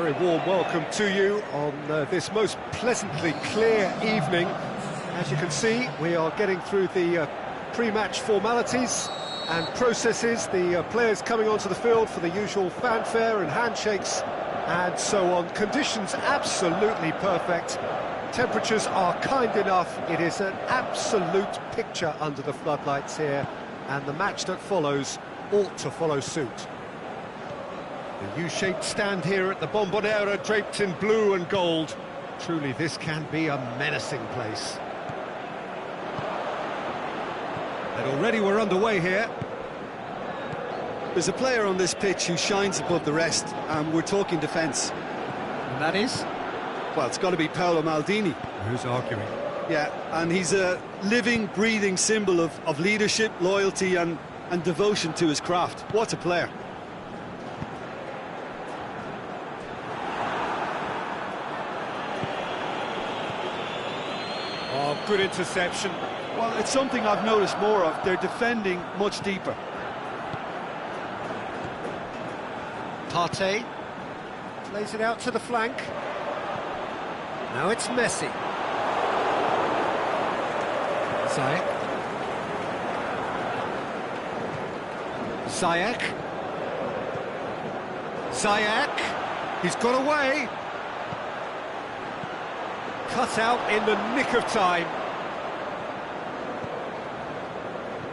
very warm welcome to you on this most pleasantly clear evening. As you can see, we are getting through the pre-match formalities and processes, the players coming onto the field for the usual fanfare and handshakes and so on. Conditions absolutely perfect. Temperatures are kind enough. It is an absolute picture under the floodlights here, and the match that follows ought to follow suit. The U-shaped stand here at the Bombonera, draped in blue and gold. Truly, this can be a menacing place. And already we're underway here. There's a player on this pitch who shines above the rest, and we're talking defence. And that is? Well, it's got to be Paolo Maldini. Who's arguing? Yeah, and he's a living, breathing symbol of leadership, loyalty and devotion to his craft. What a player. Oh, good interception. Well, it's something I've noticed more of. They're defending much deeper. Partey plays it out to the flank. Now it's Messi. Ziyech. Ziyech. Ziyech. He's got away. Cut out in the nick of time.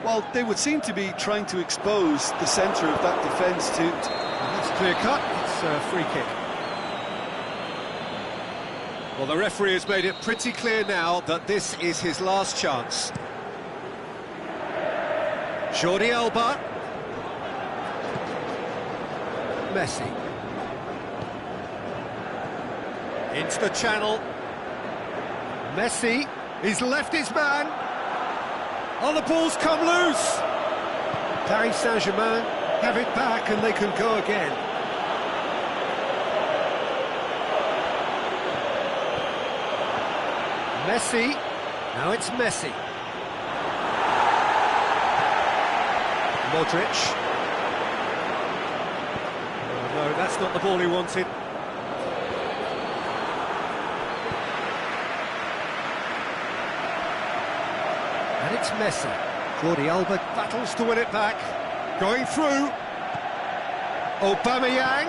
Well, they would seem to be trying to expose the centre of that defence to... That's clear cut. It's a free kick. Well, the referee has made it pretty clear now that this is his last chance. Jordi Alba. Messi. Into the channel. Messi. He's left his man. Oh, the ball's come loose. Paris Saint-Germain have it back and they can go again. Messi, now it's Messi. Modric. Oh, no, that's not the ball he wanted. And it's Messi. Jordi Alba battles to win it back. Going through. Aubameyang.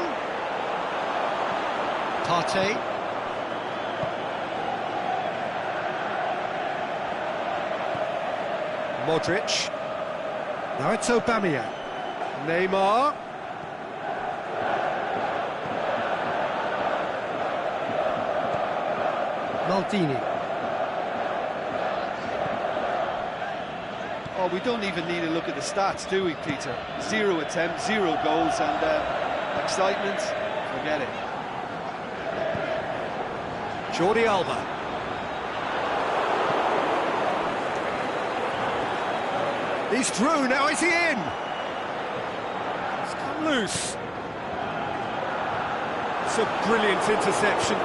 Partey. Modric. Now it's Aubameyang. Neymar. Maldini. Oh, we don't even need to look at the stats, do we, Peter? 0 attempts, 0 goals, and excitement, forget it. Jordi Alba. He's through, now is he in? It's come loose. It's a brilliant interception.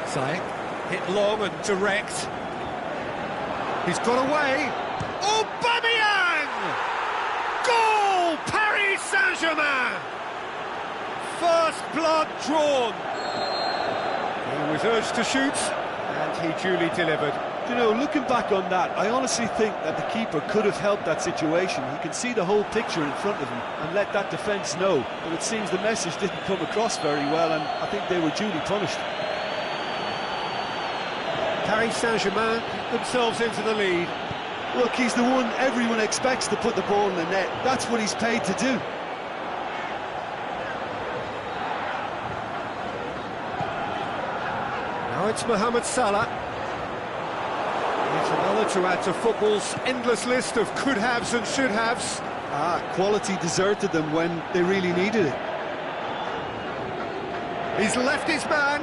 Ziyech, hit long and direct. He's got away. Aubameyang! Goal! Paris Saint-Germain! First blood drawn. He was urged to shoot, and he duly delivered. You know, looking back on that, I honestly think that the keeper could have helped that situation. He can see the whole picture in front of him and let that defence know. But it seems the message didn't come across very well, and I think they were duly punished. Paris Saint-Germain themselves into the lead. Look, he's the one everyone expects to put the ball in the net. That's what he's paid to do. Now it's Mohamed Salah. It's another to add to football's endless list of could-haves and should-haves. Quality deserted them when they really needed it. He's left his man.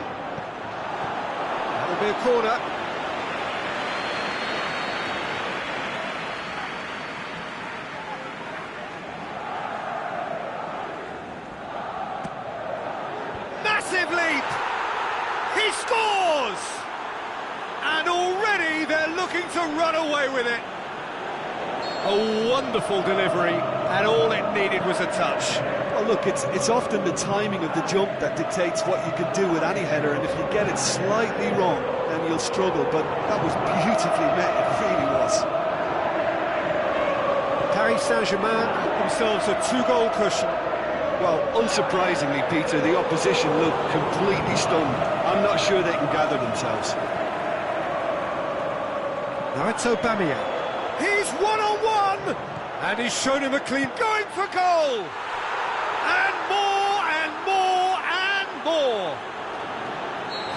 That'll be a corner. Massive leap! He scores! And already they're looking to run away with it. A wonderful delivery, and all it needed was a touch. Well, look, it's often the timing of the jump that dictates what you can do with any header, and if you get it slightly wrong, then you'll struggle. But that was beautifully met, it really was. Paris Saint-Germain themselves a 2-goal cushion. Well, unsurprisingly, Peter, the opposition looked completely stunned. I'm not sure they can gather themselves. Now it's Aubameyang. He's one-on-one! And he's shown him a clean, going for goal! And more, and more, and more!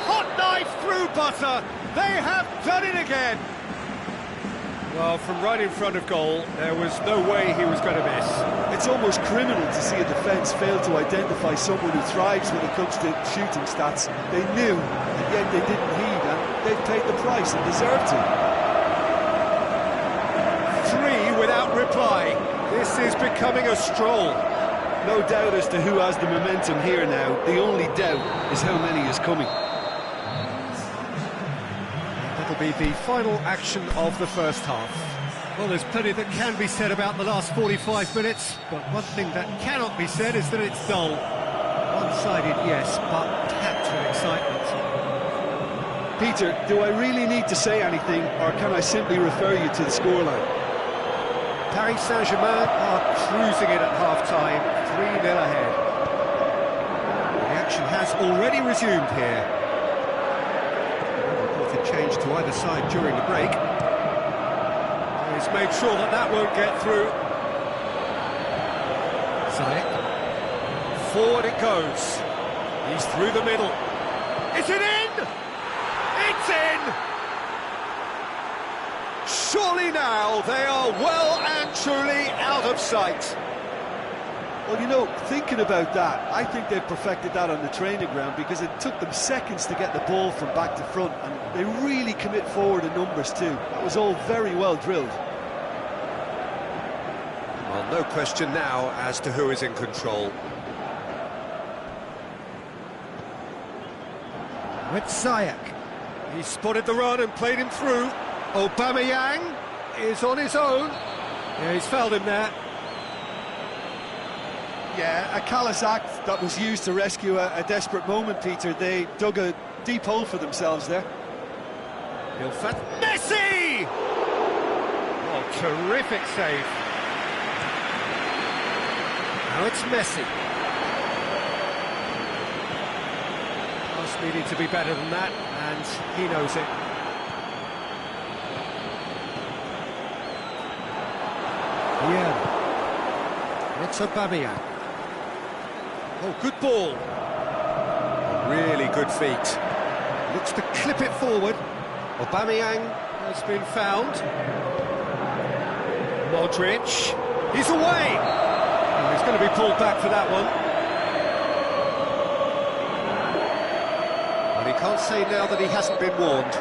Hot knife through butter, they have done it again! Well, from right in front of goal, there was no way he was going to miss. It's almost criminal to see a defence fail to identify someone who thrives when it comes to shooting stats. They knew, and yet they didn't heed, and they've paid the price and deserved to. 3 without reply. This is becoming a stroll. No doubt as to who has the momentum here now. The only doubt is how many is coming. That'll be the final action of the first half. Well, there's plenty that can be said about the last 45 minutes, but one thing that cannot be said is that it's dull. One-sided, yes, but packed with excitement. Peter, do I really need to say anything, or can I simply refer you to the scoreline? Paris Saint-Germain are cruising it at half-time, 3-0 ahead. The action has already resumed here. Reported change to either side during the break. He's made sure that that won't get through. Ziyech. Forward it goes. He's through the middle. Is it in? It's in! Surely now they are well and truly out of sight. Well, you know, thinking about that, I think they've perfected that on the training ground, because it took them seconds to get the ball from back to front, and they really commit forward in numbers too. That was all very well drilled. Well, no question now as to who is in control. With Ziyech. He spotted the run and played him through. Aubameyang is on his own. Yeah, he's fouled him there. Yeah, a callous act that was used to rescue a desperate moment, Peter. They dug a deep hole for themselves there. Messi! Oh, terrific save. Now it's Messi. Pass needed to be better than that, and he knows it. Yeah. It's Aubameyang. Oh, good ball. Really good feet. Looks to clip it forward. Aubameyang has been found. Modric. He's away. Oh, he's going to be pulled back for that one. And he can't say now that he hasn't been warned.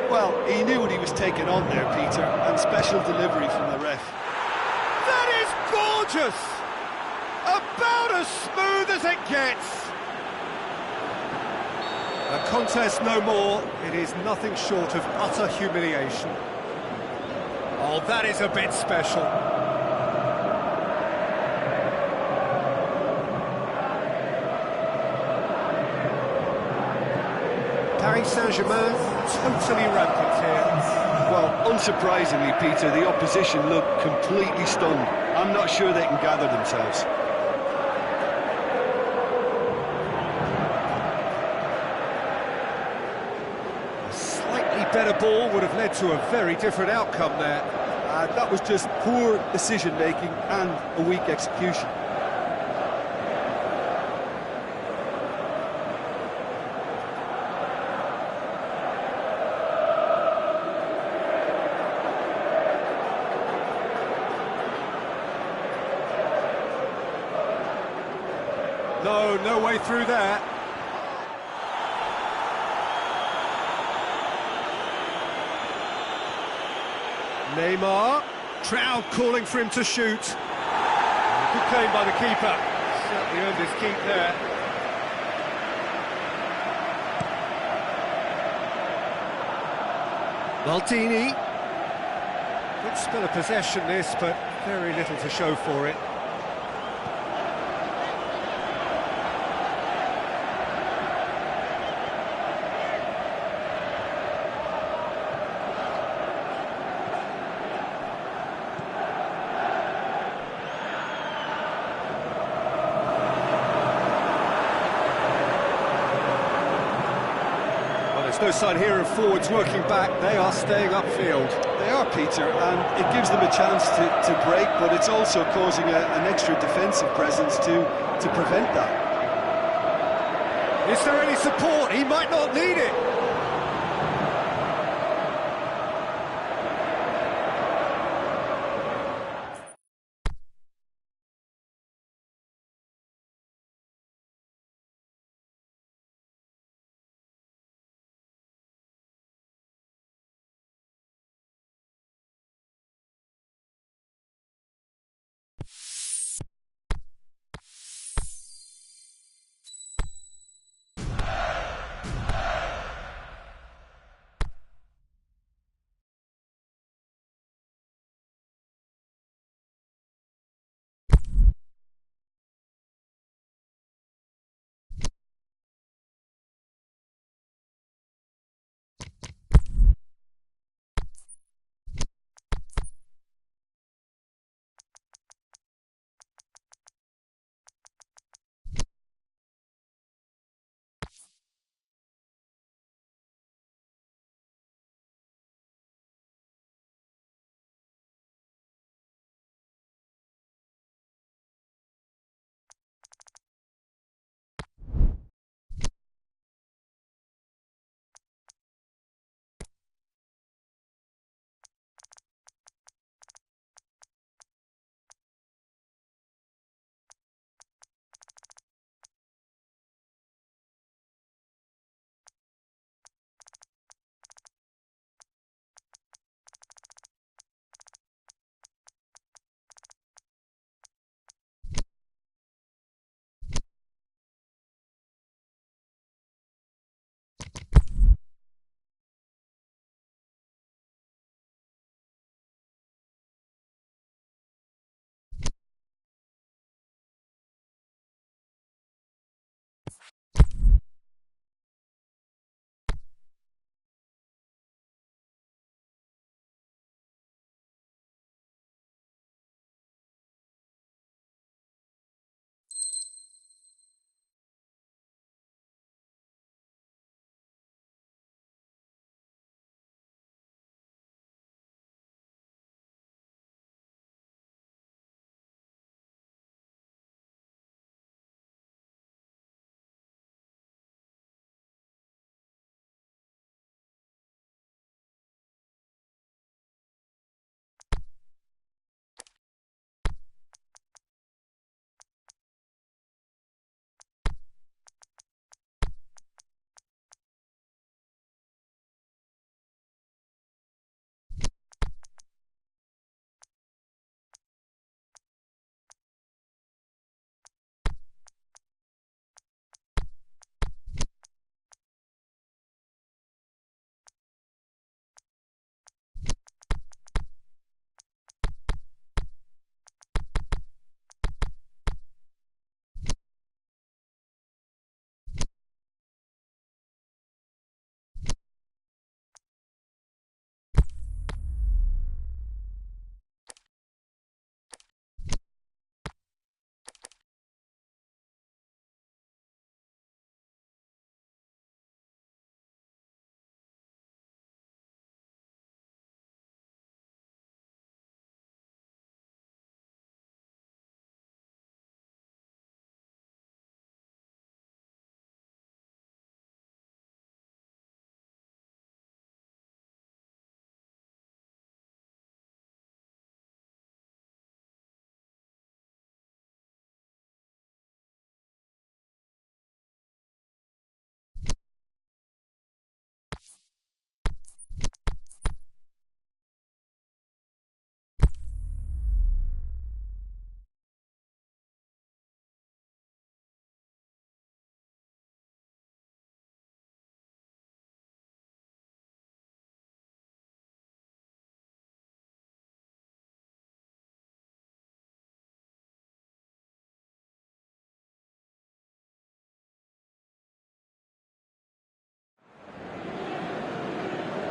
Well, he knew what he was taking on there, Peter, and special delivery from the ref. That is gorgeous! About as smooth as it gets. A contest no more. It is nothing short of utter humiliation. Oh, that is a bit special. Paris Saint-Germain totally rampant here. Well, unsurprisingly, Peter, the opposition look completely stunned. I'm not sure they can gather themselves. A slightly better ball would have led to a very different outcome there. That was just poor decision-making and a weak execution. No way through there. Neymar. Trout calling for him to shoot. Good claim by the keeper. Certainly earned his keep there. Maldini. Good spell of possession this, but very little to show for it. no sign here of forwards working back. They are staying upfield. They are, Peter, and it gives them a chance to break, but it's also causing an extra defensive presence to prevent that. Is there any support? He might not need it.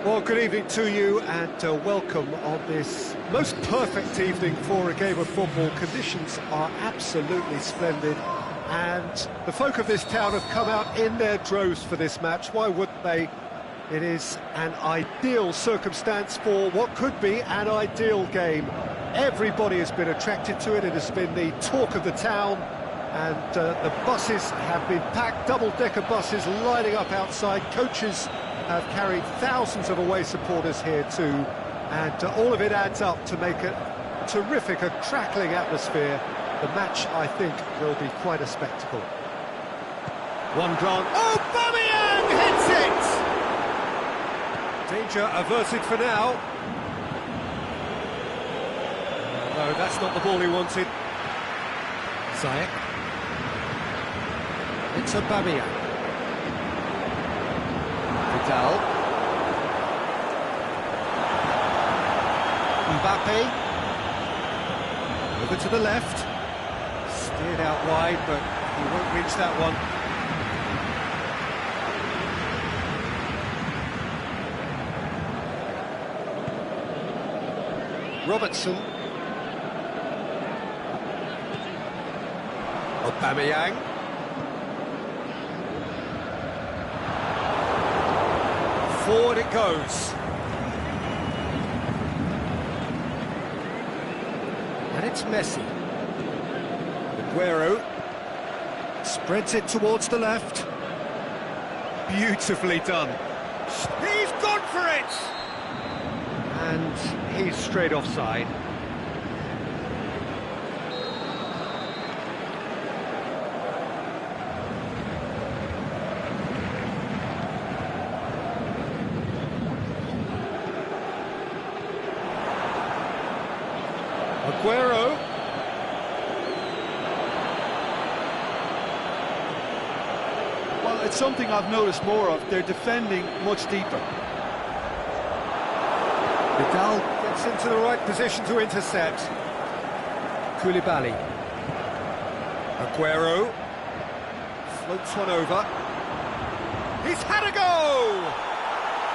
Well, good evening to you and welcome on this most perfect evening for a game of football. Conditions are absolutely splendid and the folk of this town have come out in their droves for this match. Why wouldn't they? It is an ideal circumstance for what could be an ideal game. Everybody has been attracted to it. It has been the talk of the town, and the buses have been packed, double-decker buses lining up outside. Coaches have carried thousands of away supporters here too, and all of it adds up to make a terrific, a crackling atmosphere. The match, I think, will be quite a spectacle. One glance. Oh, Aubameyang hits it! Danger averted for now. No, that's not the ball he wanted. Ziyech. It's Aubameyang. Vidal. Mbappe. Over to the left. Steered out wide, but he won't reach that one. Robertson. Aubameyang. Forward it goes. And it's Messi. Aguero spreads it towards the left. Beautifully done. He's gone for it! And he's straight offside. Aguero. Well, it's something I've noticed more of. They're defending much deeper. Vidal gets into the right position to intercept. Koulibaly. Aguero floats one over. He's had a go!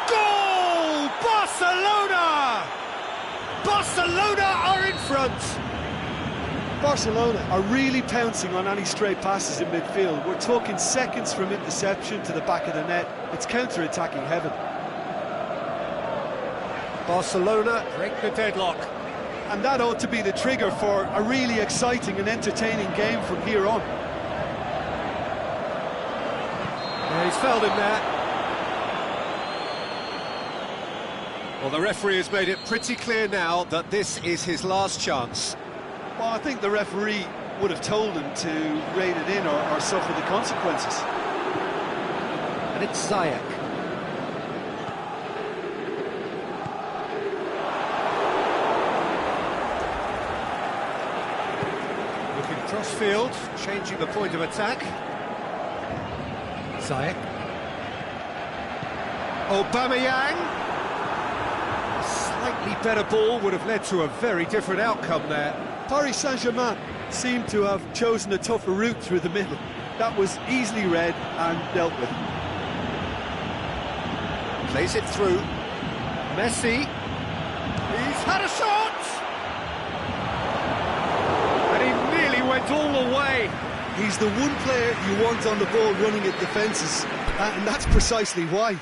Goal! Barcelona! Barcelona are in front! Barcelona are really pouncing on any stray passes in midfield. We're talking seconds from interception to the back of the net. It's counter-attacking heaven. Barcelona break the deadlock. And that ought to be the trigger for a really exciting and entertaining game from here on. Yeah, he's fouled him there. Well, the referee has made it pretty clear now that this is his last chance. Well, I think the referee would have told him to rein it in or suffer the consequences. And it's Ziyech. Looking cross-field, changing the point of attack. Ziyech. Aubameyang. Slightly better ball would have led to a very different outcome there. Paris Saint-Germain seemed to have chosen a tougher route through the middle. That was easily read and dealt with. Plays it through. Messi. He's had a shot! And he nearly went all the way. He's the one player you want on the ball running at defences, and that's precisely why.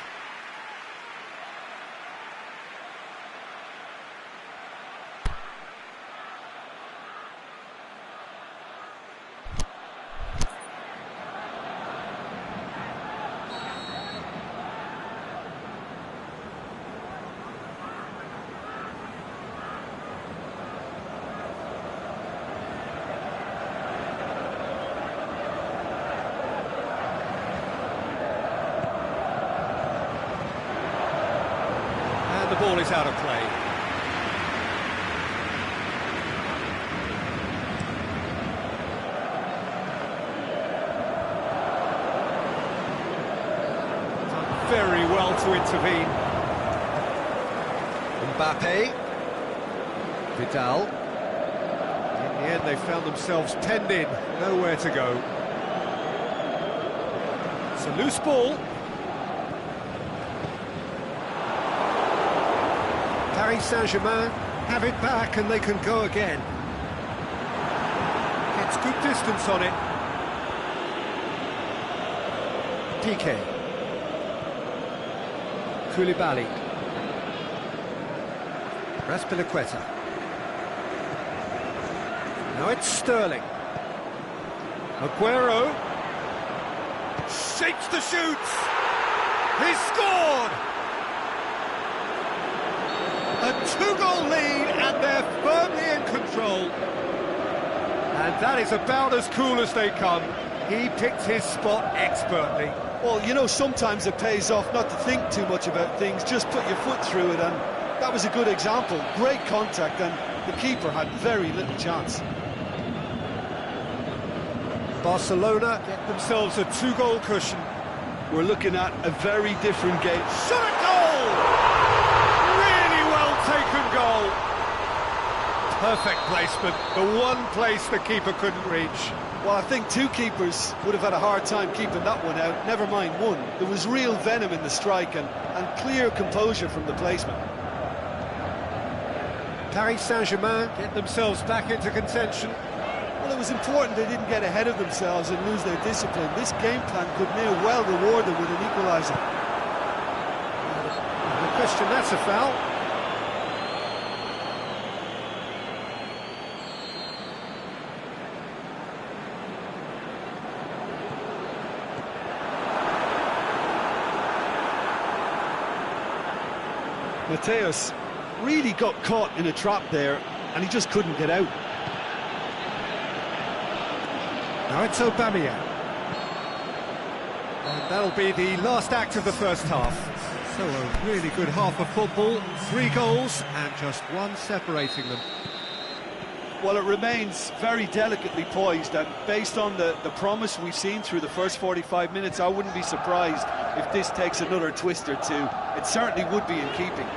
The ball is out of play. Done very well to intervene. Mbappe. Vidal. In the end, they found themselves penned in, nowhere to go. It's a loose ball. Paris Saint-Germain have it back and they can go again. Gets good distance on it. Piqué. Koulibaly. Azpilicueta. Now it's Sterling. Aguero. Shakes the shoots. He's scored! A 2-goal lead and they're firmly in control. And that is about as cool as they come. He picked his spot expertly. Well, you know, sometimes it pays off not to think too much about things, just put your foot through it, and that was a good example. Great contact, and the keeper had very little chance. Barcelona get themselves a 2-goal cushion. We're looking at a very different game. Shot at goal! Really well taken goal. Perfect placement, the one place the keeper couldn't reach. Well, I think two keepers would have had a hard time keeping that one out, never mind one. There was real venom in the strike and clear composure from the placement. Paris Saint-Germain get themselves back into contention. Well, it was important they didn't get ahead of themselves and lose their discipline. This game plan could may well reward them with an equaliser. No question, that's a foul. Mateus really got caught in a trap there and he just couldn't get out. Now it's Aubameyang. And that'll be the last act of the first half. So a really good half of football, 3 goals and just one separating them. Well, it remains very delicately poised, and based on the promise we've seen through the first 45 minutes, I wouldn't be surprised if this takes another twist or two. It certainly would be in keeping.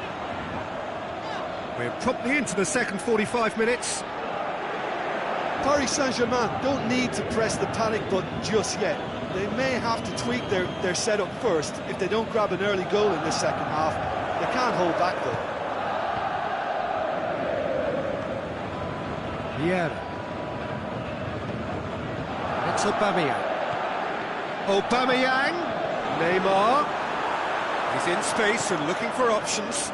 We're promptly into the second 45 minutes. Paris Saint-Germain don't need to press the panic button just yet. They may have to tweak their setup first if they don't grab an early goal in this second half. They can't hold back though. Vieira. It's Aubameyang. Aubameyang. Neymar. He's in space and looking for options.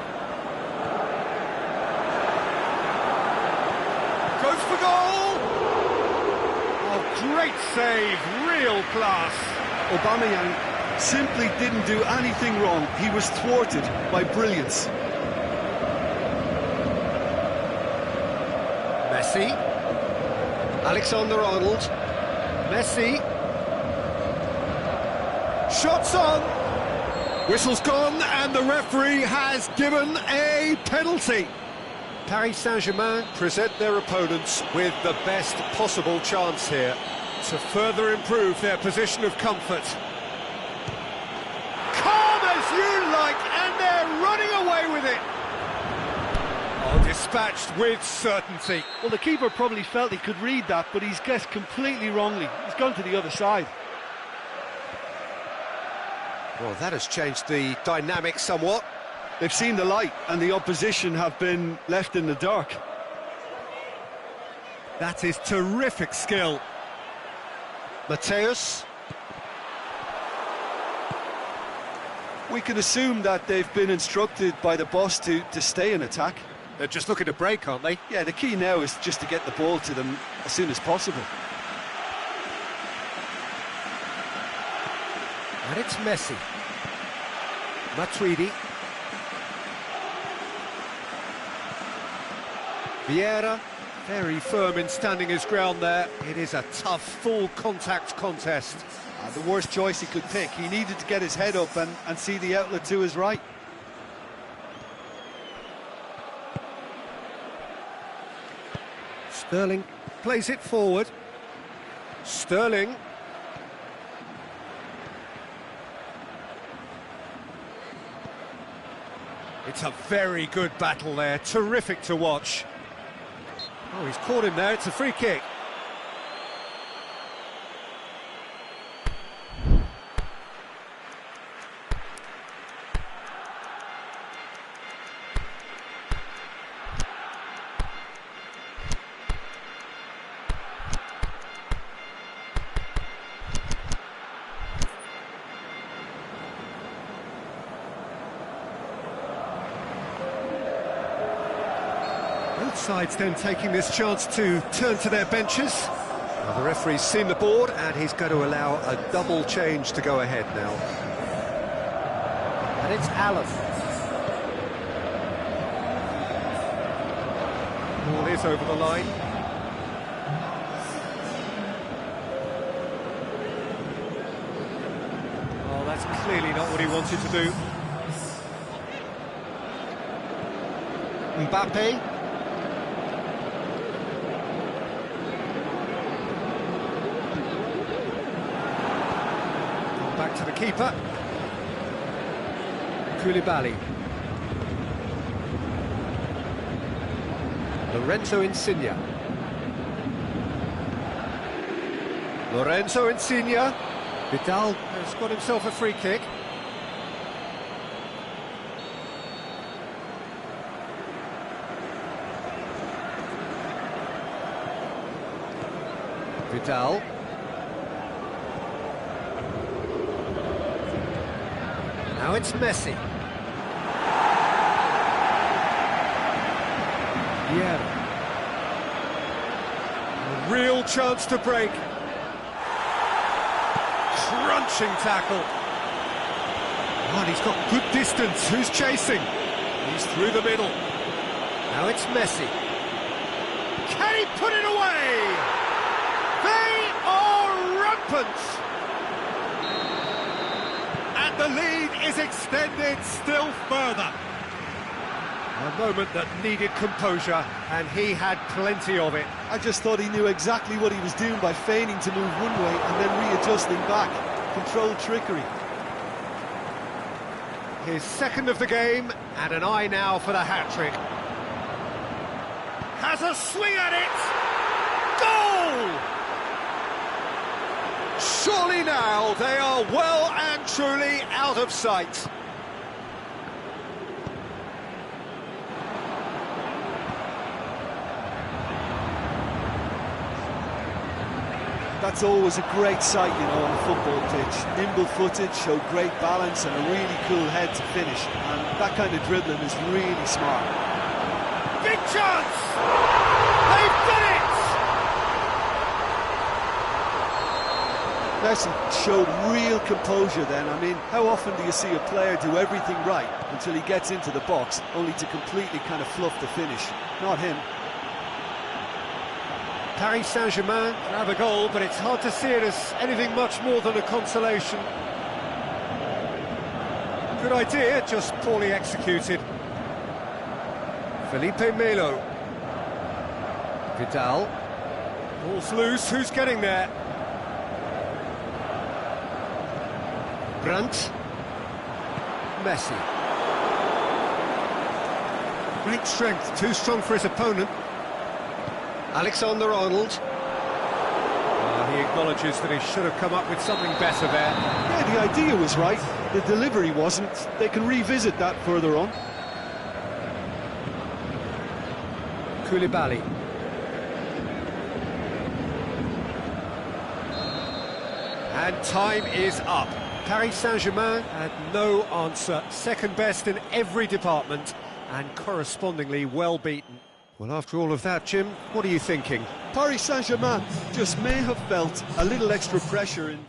Goes for goal! Oh, great save, real class. Aubameyang simply didn't do anything wrong. He was thwarted by brilliance. Messi. Alexander-Arnold. Messi. Shots on. Whistle's gone and the referee has given a penalty. Paris Saint-Germain present their opponents with the best possible chance here to further improve their position of comfort. Calm as you like, and they're running away with it. Oh, dispatched with certainty. Well, the keeper probably felt he could read that, but he's guessed completely wrongly. He's gone to the other side. Well, that has changed the dynamic somewhat. They've seen the light, and the opposition have been left in the dark. That is terrific skill. Mateus. We can assume that they've been instructed by the boss to stay in attack. They're just looking to break, aren't they? Yeah, the key now is just to get the ball to them as soon as possible. And it's Messi. Matuidi. Vieira, very firm in standing his ground there. It is a tough, full-contact contest. The worst choice he could pick. He needed to get his head up and see the outlet to his right. Sterling plays it forward. Sterling. It's a very good battle there, terrific to watch. Oh, he's caught him there, it's a free kick. Both sides then taking this chance to turn to their benches. Well, the referee's seen the board and he's going to allow a double change to go ahead now. And it's Allen. Ball is over the line. Oh, that's clearly not what he wanted to do. Mbappe. Back to the keeper. Koulibaly. Lorenzo Insigne. Lorenzo Insigne. Vidal has got himself a free kick. Vidal. Now it's Messi. Yeah. A real chance to break. Crunching tackle. Oh, and he's got good distance. Who's chasing? He's through the middle. Now it's Messi. Can he put it away? They are rampant. And the lead is extended still further. A moment that needed composure, and he had plenty of it. I just thought he knew exactly what he was doing by feigning to move one way and then readjusting back. Controlled trickery. His second of the game, and an eye now for the hat-trick. Has a swing at it! Goal! Surely now they are well and truly out of sight. That's always a great sight, you know, on a football pitch. Nimble-footed, showed great balance and a really cool head to finish. And that kind of dribbling is really smart. Big chance! They've done it! Messi showed real composure then. I mean, how often do you see a player do everything right until he gets into the box, only to completely kind of fluff the finish? Not him. Paris Saint-Germain have a goal, but it's hard to see it as anything much more than a consolation. Good idea, just poorly executed. Felipe Melo. Vidal. Ball's loose, who's getting there? Brandt. Messi. Great strength, too strong for his opponent. Alexander-Arnold. He acknowledges that he should have come up with something better there. Yeah, the idea was right. The delivery wasn't. They can revisit that further on. Koulibaly. And time is up. Paris Saint-Germain had no answer. Second best in every department and correspondingly well beaten. Well, after all of that, Jim, what are you thinking? Paris Saint-Germain just may have felt a little extra pressure in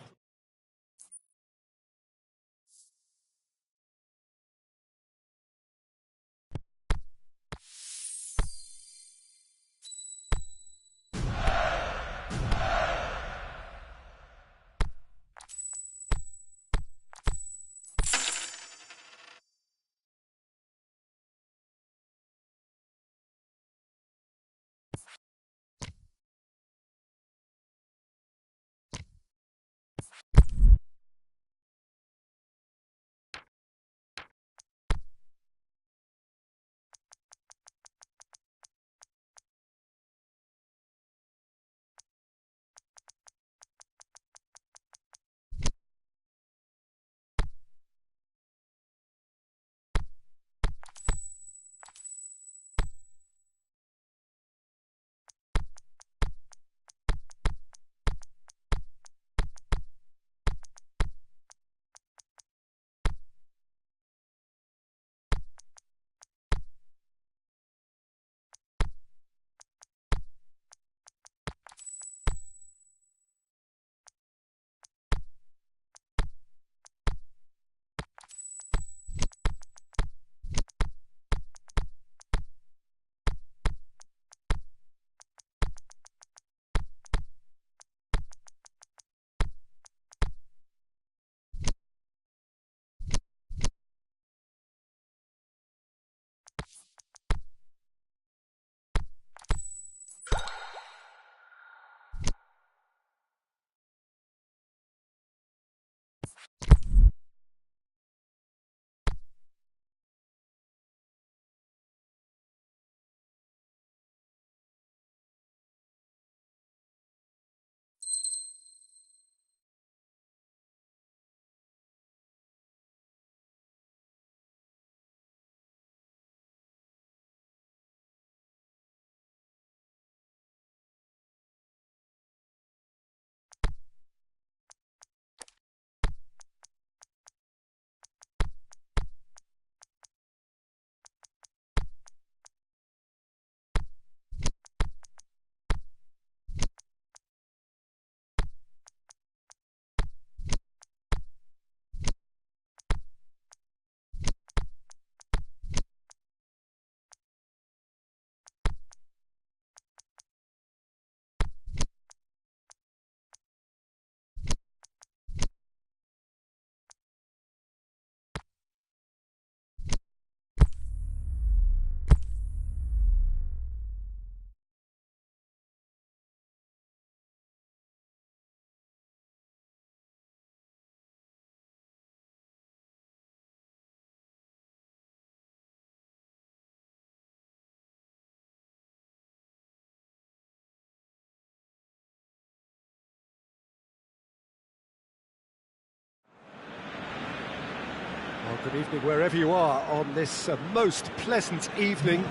Good evening wherever you are on this most pleasant evening.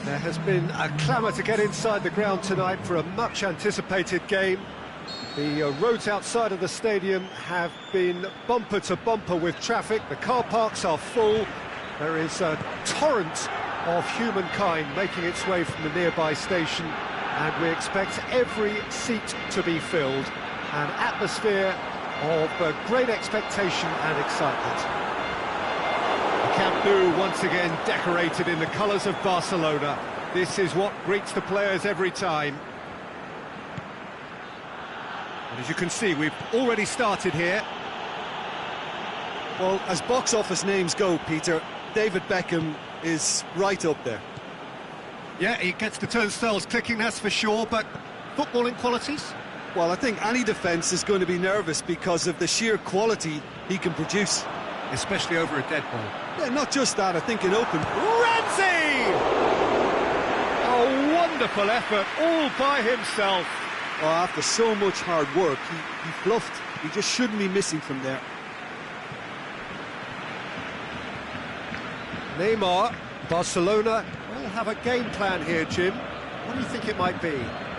There has been a clamour to get inside the ground tonight for a much anticipated game. The roads outside of the stadium have been bumper to bumper with traffic. The car parks are full. There is a torrent of humankind making its way from the nearby station, and we expect every seat to be filled. An atmosphere of great expectation and excitement. Camp Nou once again decorated in the colours of Barcelona. This is what greets the players every time. And as you can see, we've already started here. Well, as box office names go, Peter, David Beckham is right up there. Yeah, he gets the turnstiles clicking, that's for sure, but footballing qualities? Well, I think any defence is going to be nervous because of the sheer quality he can produce. Especially over a dead ball. Yeah, not just that, I think in open. Ramsey! A wonderful effort, all by himself. Oh, after so much hard work, he bluffed. He just shouldn't be missing from there. Neymar, Barcelona will have a game plan here, Jim. What do you think it might be?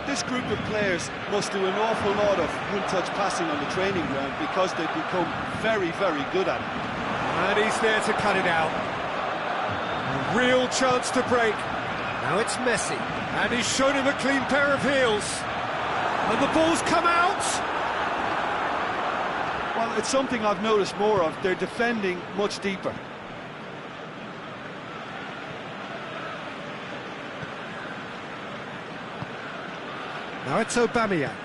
This group of players must do an awful lot of one-touch passing on the training ground because they've become very, very good at it. And he's there to cut it out. A real chance to break. Now it's Messi. And he's shown him a clean pair of heels. And the ball's come out. Well, it's something I've noticed more of. They're defending much deeper. Now it's Aubameyang.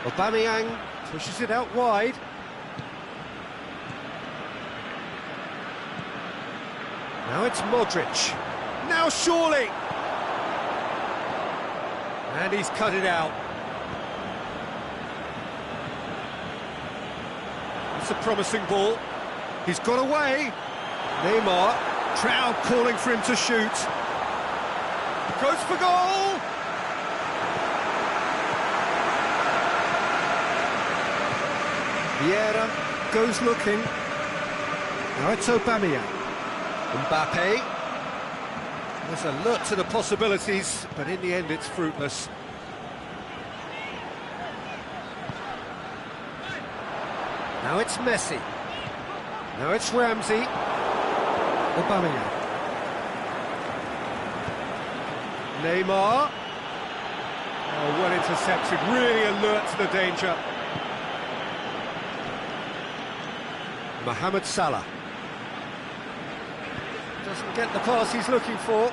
Aubameyang pushes it out wide. Now it's Modric. Now surely! And he's cut it out. It's a promising ball. He's got away. Neymar. Crowd calling for him to shoot. Goes for goal! Vieira goes looking. Now it's Aubameyang. Mbappe. There's alert to the possibilities, but in the end it's fruitless. Now it's Messi. Now it's Ramsey. Aubameyang. Neymar. Oh, well intercepted, really alert to the danger. Mohamed Salah. Doesn't get the pass he's looking for.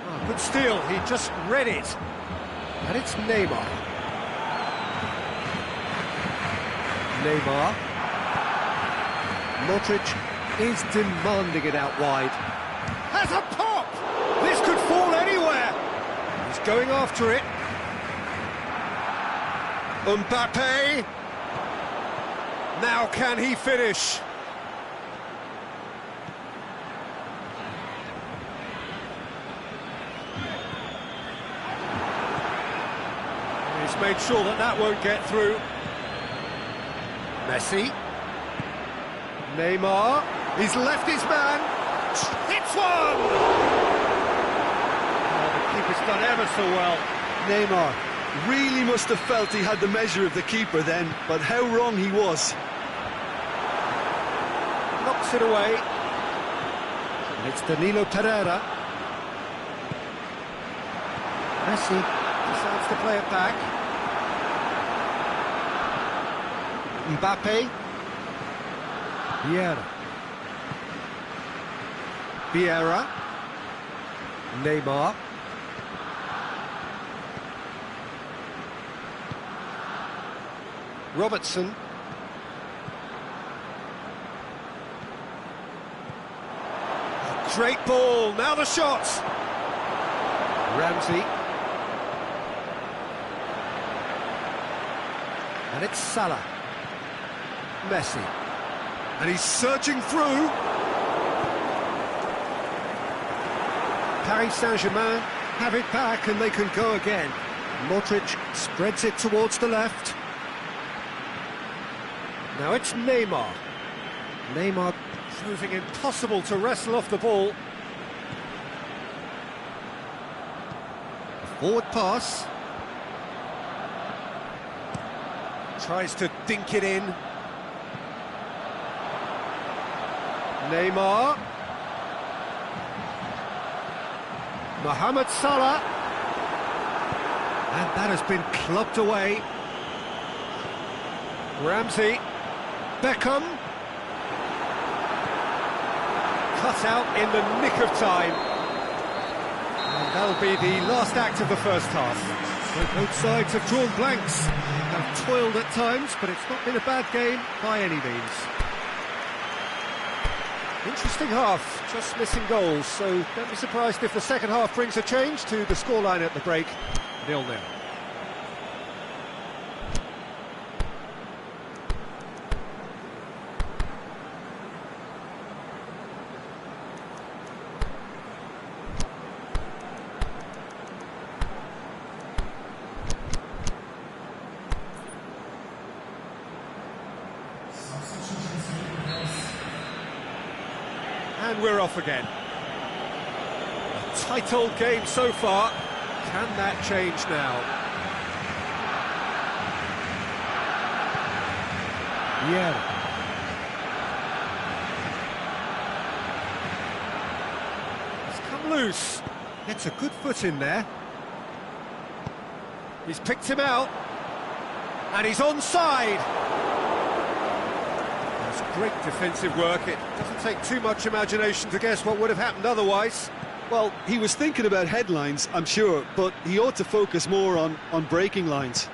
Oh, but still, he just read it. And it's Neymar. Neymar. Modric is demanding it out wide. Has a pop! This could fall anywhere! He's going after it. Mbappe. Now can he finish? He's made sure that that won't get through. Messi. Neymar. He's left his man. Hits one! Oh, the keeper's done ever so well. Neymar really must have felt he had the measure of the keeper then, but how wrong he was. Knocks it away. And it's Danilo Pereira. Messi decides to play it back. Mbappe. Vieira. Vieira. Neymar. Robertson. Great ball, now the shots. Ramsey. And it's Salah. Messi. And he's surging through. Paris Saint-Germain have it back and they can go again. Modric spreads it towards the left. Now it's Neymar. Neymar proving impossible to wrestle off the ball. A forward pass. Tries to dink it in. Neymar. Mohamed Salah. And that has been clubbed away. Ramsey. Beckham. Cut out in the nick of time. And that'll be the last act of the first half. So both sides have drawn blanks, have toiled at times, but it's not been a bad game by any means. Interesting half, just missing goals, so don't be surprised if the second half brings a change to the scoreline at the break, 0-0. And we're off again. A tight old game so far. Can that change now? Yeah. It's come loose. Gets a good foot in there. He's picked him out. And he's onside. Great defensive work. It doesn't take too much imagination to guess what would have happened otherwise. Well, he was thinking about headlines, I'm sure, but he ought to focus more on breaking lines.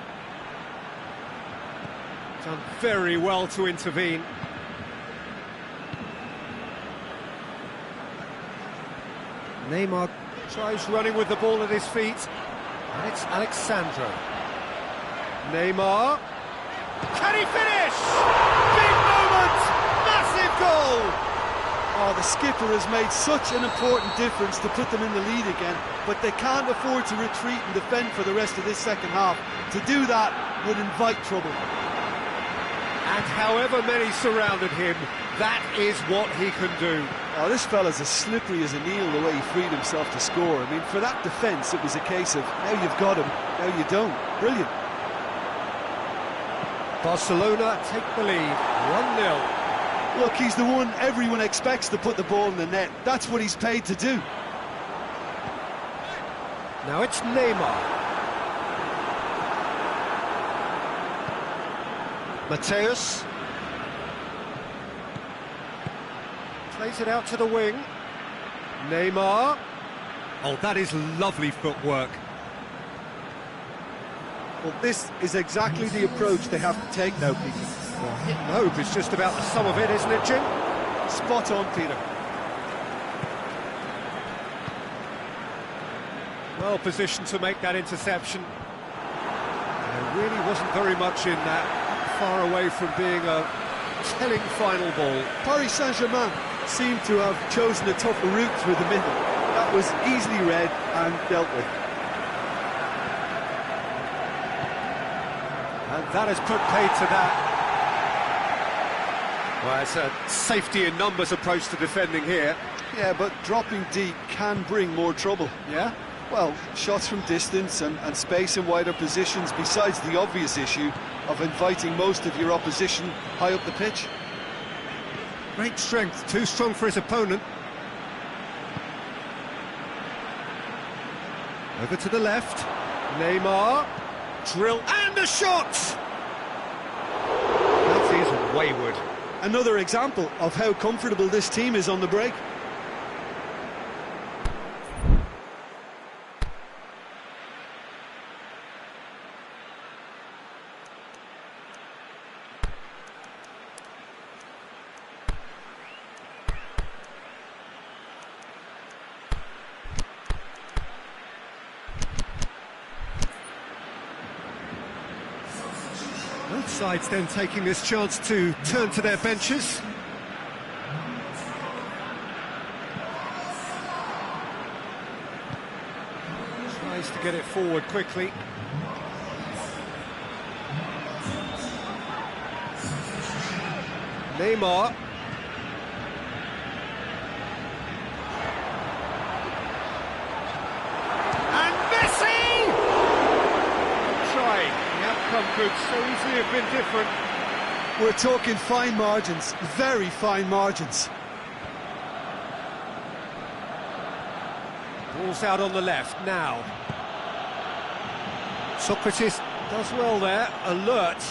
Done very well to intervene. Neymar tries running with the ball at his feet. And it's Alex Sandro. Neymar. Can he finish? Big moment! Massive goal! Oh, the skipper has made such an important difference to put them in the lead again, but they can't afford to retreat and defend for the rest of this second half. To do that would invite trouble. And however many surrounded him, that is what he can do. Oh, this fella's as slippery as a needle the way he freed himself to score. I mean, for that defence, it was a case of, now you've got him, now you don't. Brilliant. Barcelona take the lead, 1-0. Look, he's the one everyone expects to put the ball in the net. That's what he's paid to do. Now it's Neymar. Mateus. Plays it out to the wing. Neymar. Oh, that is lovely footwork. Well, this is exactly the approach they have to take now, Peter. Well, hit and hope is just about the sum of it, isn't it, Jim? Spot on, Peter. Well positioned to make that interception. There really wasn't very much in that, far away from being a telling final ball. Paris Saint-Germain seemed to have chosen a tougher route through the middle. That was easily read and dealt with. And that has put paid to that. Well, it's a safety in numbers approach to defending here. Yeah, but dropping deep can bring more trouble. Yeah? Well, shots from distance and space in wider positions, besides the obvious issue of inviting most of your opposition high up the pitch. Great strength, too strong for his opponent. Over to the left. Neymar. Drill and a shot! That is wayward. Another example of how comfortable this team is on the break. Both sides then taking this chance to turn to their benches. Tries to get it forward quickly. Neymar. And Messi! Trying. The outcome could so easily have been different. We're talking fine margins, very fine margins. Ball's out on the left now. Socrates does well there, alert.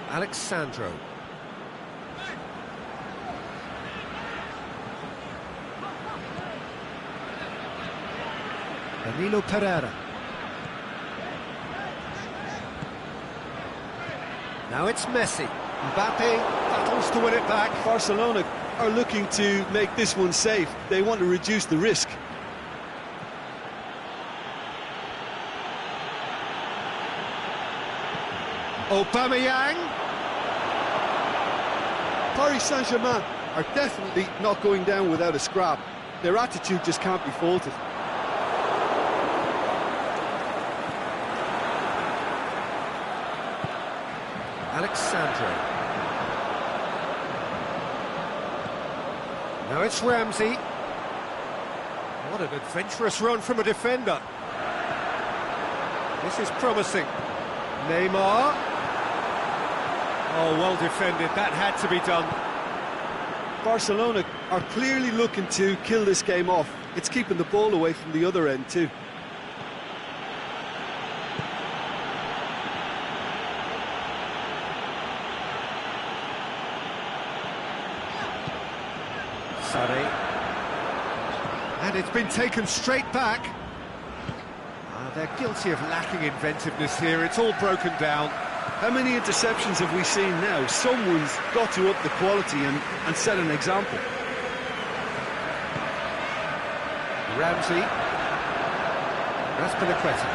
Alexandro. Danilo Pereira. Now it's Messi. Mbappe battles to win it back. Barcelona are looking to make this one safe. They want to reduce the risk. Aubameyang. Paris Saint-Germain are definitely not going down without a scrap. Their attitude just can't be faulted. Alexandro. Now it's Ramsey. What an adventurous run from a defender. This is promising. Neymar. Oh, well defended. That had to be done. Barcelona are clearly looking to kill this game off. It's keeping the ball away from the other end too. Sane. And it's been taken straight back. They're guilty of lacking inventiveness here. It's all broken down. How many interceptions have we seen now? Someone's got to up the quality and set an example. Ramsey. Azpilicueta.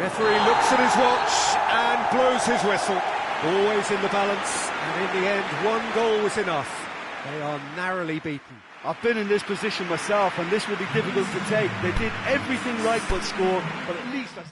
Referee looks at his watch and blows his whistle. Always in the balance, and in the end, one goal was enough. They are narrowly beaten. I've been in this position myself, and this will be difficult to take. They did everything right but score, but at least I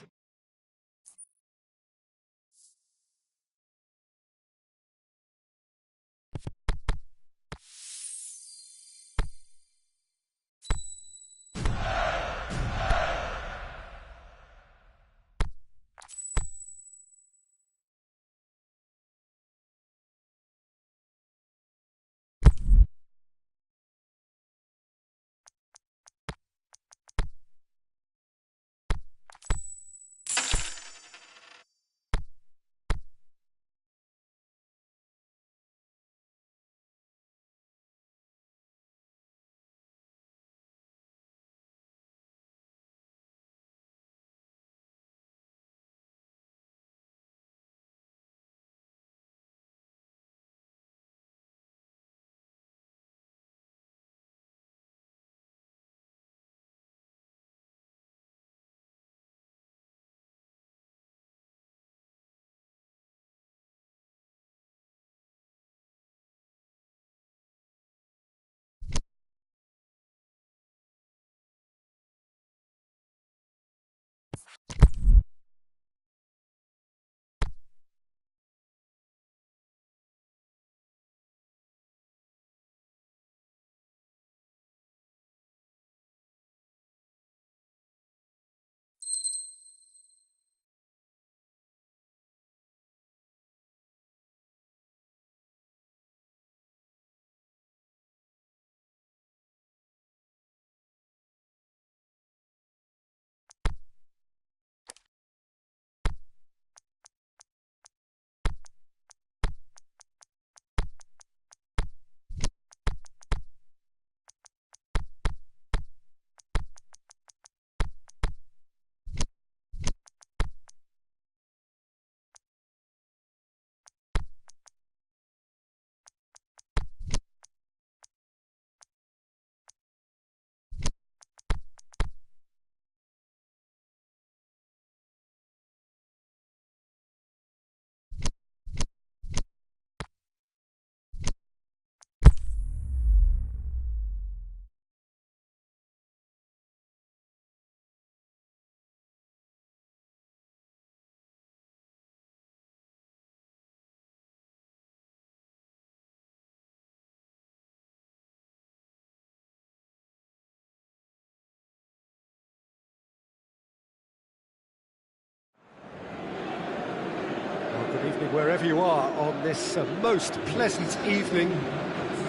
you are on this most pleasant evening.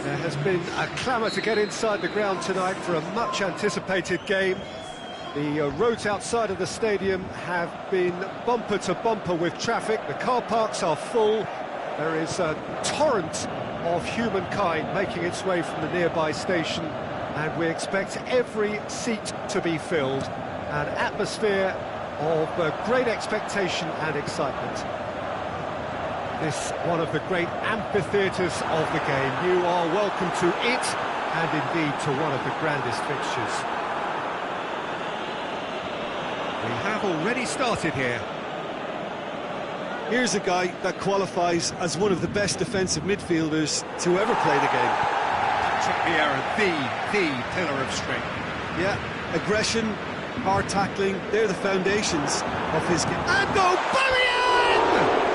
There has been a clamour to get inside the ground tonight for a much-anticipated game. The roads outside of the stadium have been bumper to bumper with traffic. The car parks are full. There is a torrent of humankind making its way from the nearby station, and we expect every seat to be filled. An atmosphere of great expectation and excitement. This one of the great amphitheatres of the game. You are welcome to it, and indeed to one of the grandest fixtures. We have already started here. Here's a guy that qualifies as one of the best defensive midfielders to ever play the game. Patrick Vieira, the pillar of strength. Yeah, aggression, hard tackling, they're the foundations of his game. And Aubameyang!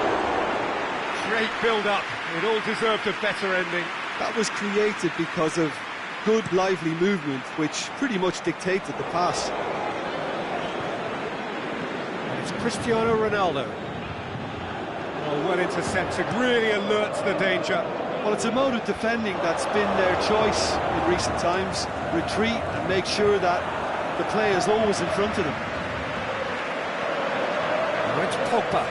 Great build-up, it all deserved a better ending. That was created because of good, lively movement, which pretty much dictated the pass. And it's Cristiano Ronaldo. Well intercepted, really alert to the danger. Well, it's a mode of defending that's been their choice in recent times. Retreat and make sure that the play is always in front of them. Now it's Pogba.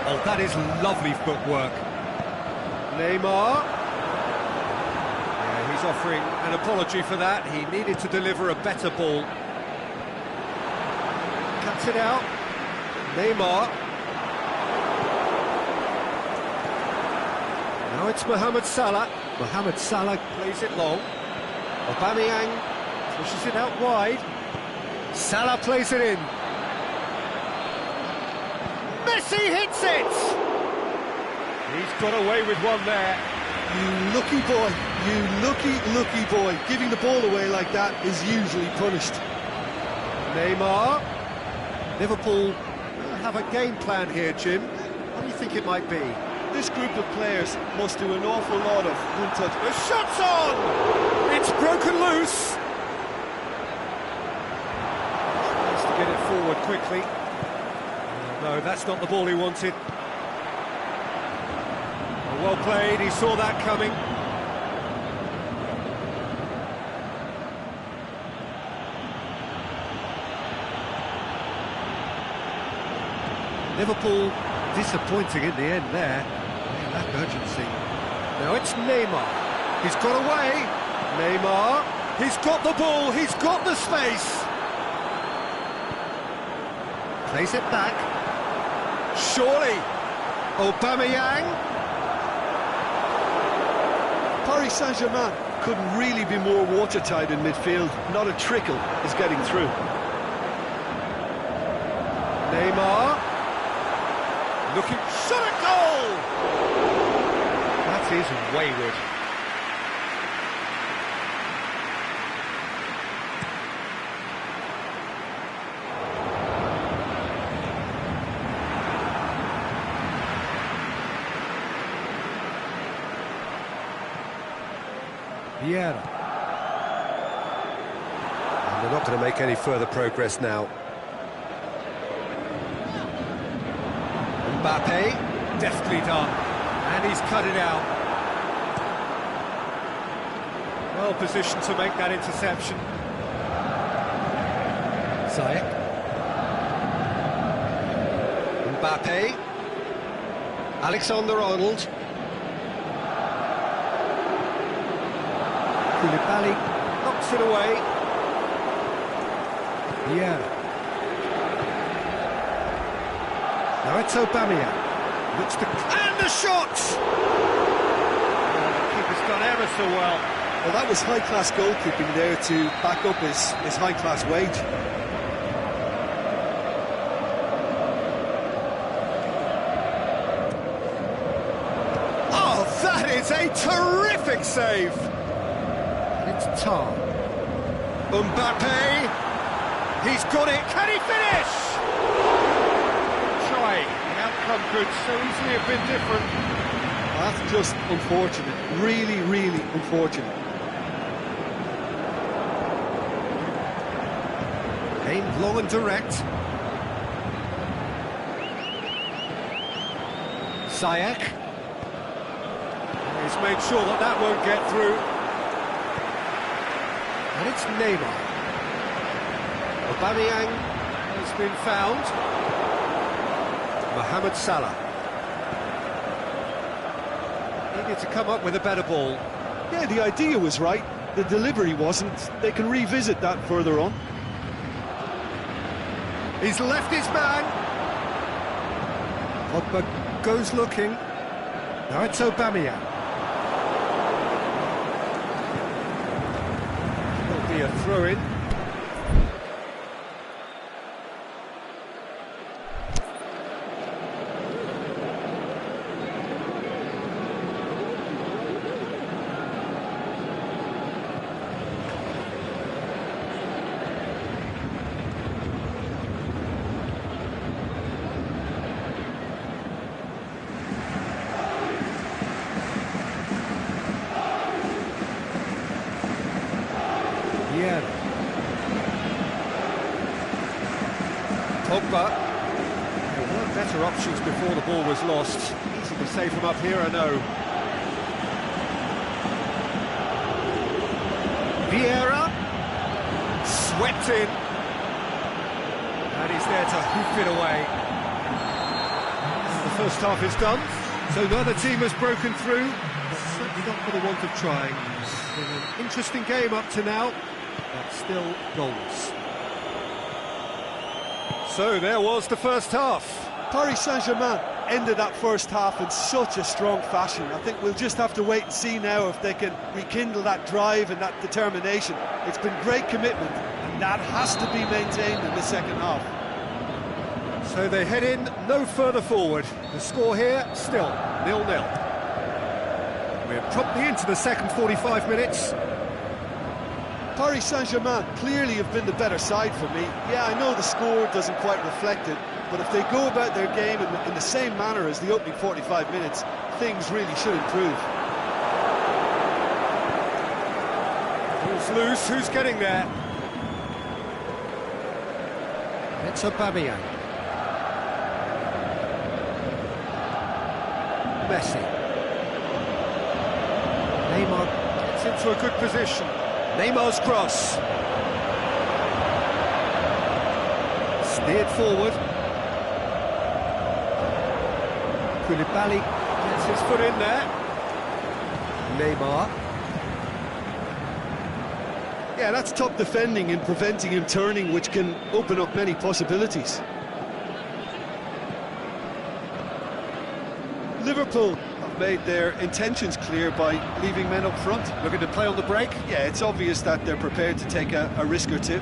Oh, that is lovely footwork. Neymar. Yeah, he's offering an apology for that. He needed to deliver a better ball. Cuts it out. Neymar. Now it's Mohamed Salah. Mohamed Salah plays it long. Aubameyang pushes it out wide. Salah plays it in. Messi hits it! He's got away with one there. You lucky boy, you lucky boy. Giving the ball away like that is usually punished. Neymar. Liverpool have a game plan here, Jim. What do you think it might be? This group of players must do an awful lot of one-touch. The shot's on! It's broken loose! Tries to get it forward quickly. No, that's not the ball he wanted. Well played, he saw that coming. Liverpool disappointing in the end there. They lack urgency. Now it's Neymar. He's got away. Neymar. He's got the ball. He's got the space. Plays it back. Surely. Aubameyang. Paris Saint-Germain couldn't really be more watertight in midfield. Not a trickle is getting through. Neymar. Looking, shot at goal! That is wayward. Vieira. And they're not going to make any further progress now. Mbappe, deftly done, and he's cut it out. Well positioned to make that interception. Ziyech. Mbappe. Alexander-Arnold. Koulibaly knocks it away. Vieira. Now it's Aubameyang. Looks to... And the shot! The keeper's done ever so well. Well, that was high-class goalkeeping there to back up his high-class wage. Oh, that is a terrific save! And it's Tar. Mbappe! He's got it! Can he finish? The outcome could so easily have been different. That's just unfortunate. Really, really unfortunate. Aimed long and direct. Ziyech. He's made sure that that won't get through. And it's Neymar. Aubameyang has been found. Mohamed Salah. Needed to come up with a better ball. Yeah, the idea was right, the delivery wasn't. They can revisit that further on. He's left his man. Pogba goes looking. Now it's Aubameyang. There'll be a throw-in. Yeah. Pogba. There were better options before the ball was lost. Easy to say from up here, I know. Vieira. Swept in. And he's there to hoof it away. The first half is done, so neither team has broken through, but certainly not for the want of trying. It's been an interesting game up to now, but still goals. So there was the first half. Paris Saint-Germain ended that first half in such a strong fashion. I think we'll just have to wait and see now if they can rekindle that drive and that determination. It's been great commitment, and that has to be maintained in the second half. So they head in no further forward. The score here, still 0-0. We're promptly into the second 45 minutes. Paris Saint-Germain clearly have been the better side for me. Yeah, I know the score doesn't quite reflect it, but if they go about their game in the same manner as the opening 45 minutes, things really should improve. Ball's loose, who's getting there? It's Aubameyang. Messi. Neymar gets into a good position. Neymar's cross. Steered forward. Koulibaly gets his foot in there. Neymar. Yeah, that's top defending and preventing him turning, which can open up many possibilities. Liverpool have made their intentions clear by leaving men up front. Looking to play on the break. Yeah, it's obvious that they're prepared to take a risk or two.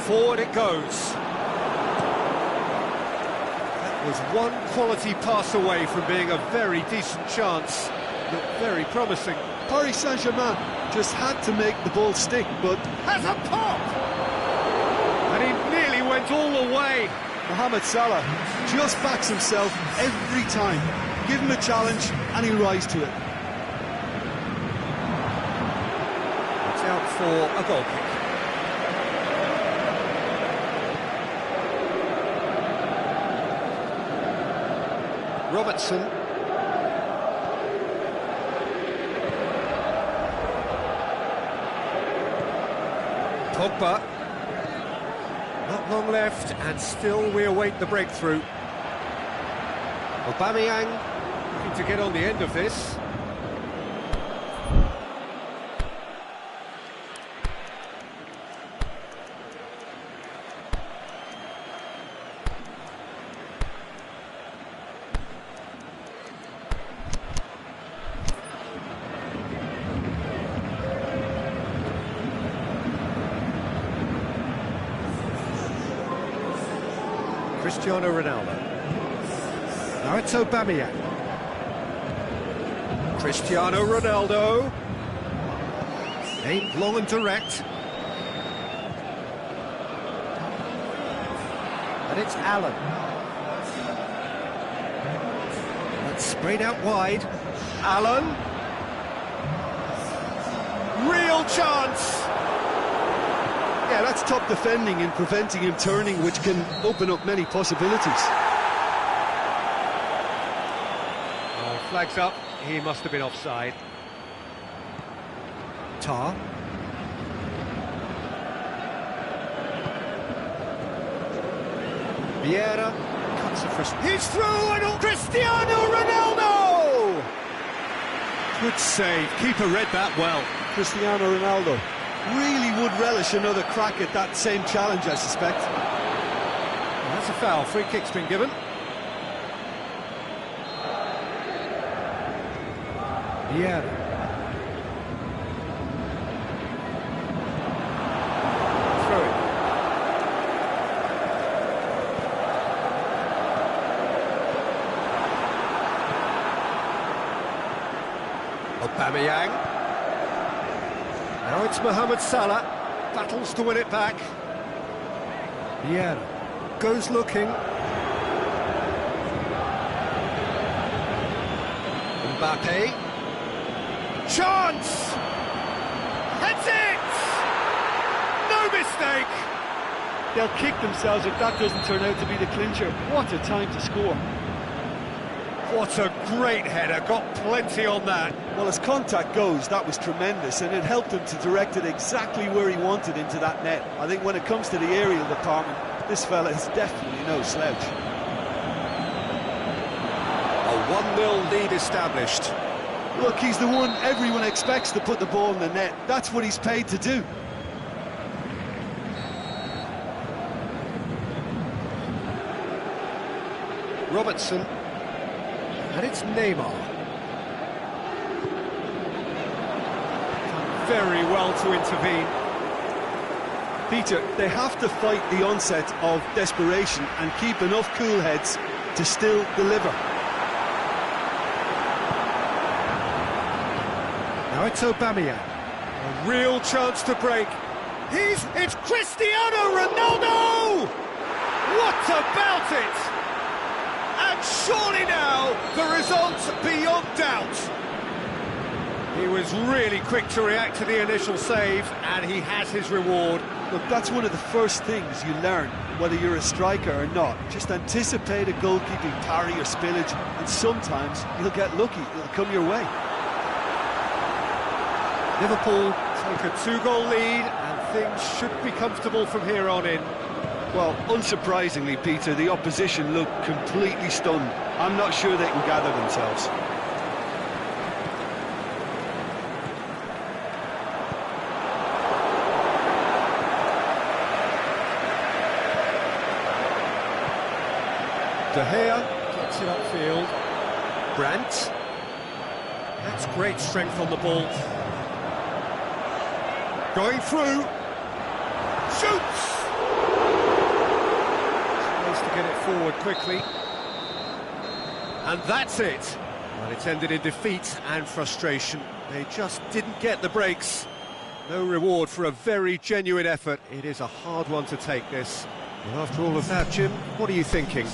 Forward it goes. That was one quality pass away from being a very decent chance. Looked very promising. Paris Saint-Germain just had to make the ball stick, but has a pop! And he nearly went all the way. Mohamed Salah just backs himself every time. Give him a challenge and he'll rise to it. It's out for a goal kick. Robertson. Pogba. Not long left, and still we await the breakthrough. Aubameyang looking to get on the end of this. Cristiano Ronaldo. Now it's Aubameyang. Cristiano Ronaldo. Aimed long and direct. And it's Allen. That's sprayed out wide. Allen. Real chance! Yeah, that's top defending and preventing him turning, which can open up many possibilities. flags up, he must have been offside. Tar. Vieira cuts it for... He's through and Cristiano Ronaldo! Good save, keeper read that well. Cristiano Ronaldo really would relish another crack at that same challenge, I suspect. Well, that's a foul, free kick's been given. Vieira. Throw it. Aubameyang. Now it's Mohamed Salah. Battles to win it back. Vieira goes looking. Mbappe. Chance! Heads it! No mistake! They'll kick themselves if that doesn't turn out to be the clincher. What a time to score. What a great header, got plenty on that. Well, as contact goes, that was tremendous, and it helped him to direct it exactly where he wanted into that net. I think when it comes to the aerial department, this fella is definitely no slouch. A 1-0 lead established. Look, he's the one everyone expects to put the ball in the net. That's what he's paid to do. Robertson. And it's Neymar. Done very well to intervene. Peter, they have to fight the onset of desperation and keep enough cool heads to still deliver. Now it's Aubameyang. A real chance to break. It's Cristiano Ronaldo! What about it? And surely now, the result's beyond doubt. He was really quick to react to the initial save, and he has his reward. Look, that's one of the first things you learn, whether you're a striker or not. Just anticipate a goalkeeping parry or spillage, and sometimes you'll get lucky, it'll come your way. Liverpool take a 2-goal lead, and things should be comfortable from here on in. Well, unsurprisingly, Peter, the opposition look completely stunned. I'm not sure they can gather themselves. De Gea gets it upfield. Brandt. That's great strength on the ball. Going through. Shoots! To get it forward quickly. And that's it. Well, it's ended in defeat and frustration. They just didn't get the breaks. No reward for a very genuine effort. It is a hard one to take, this. Well, after all of that, Jim, what are you thinking?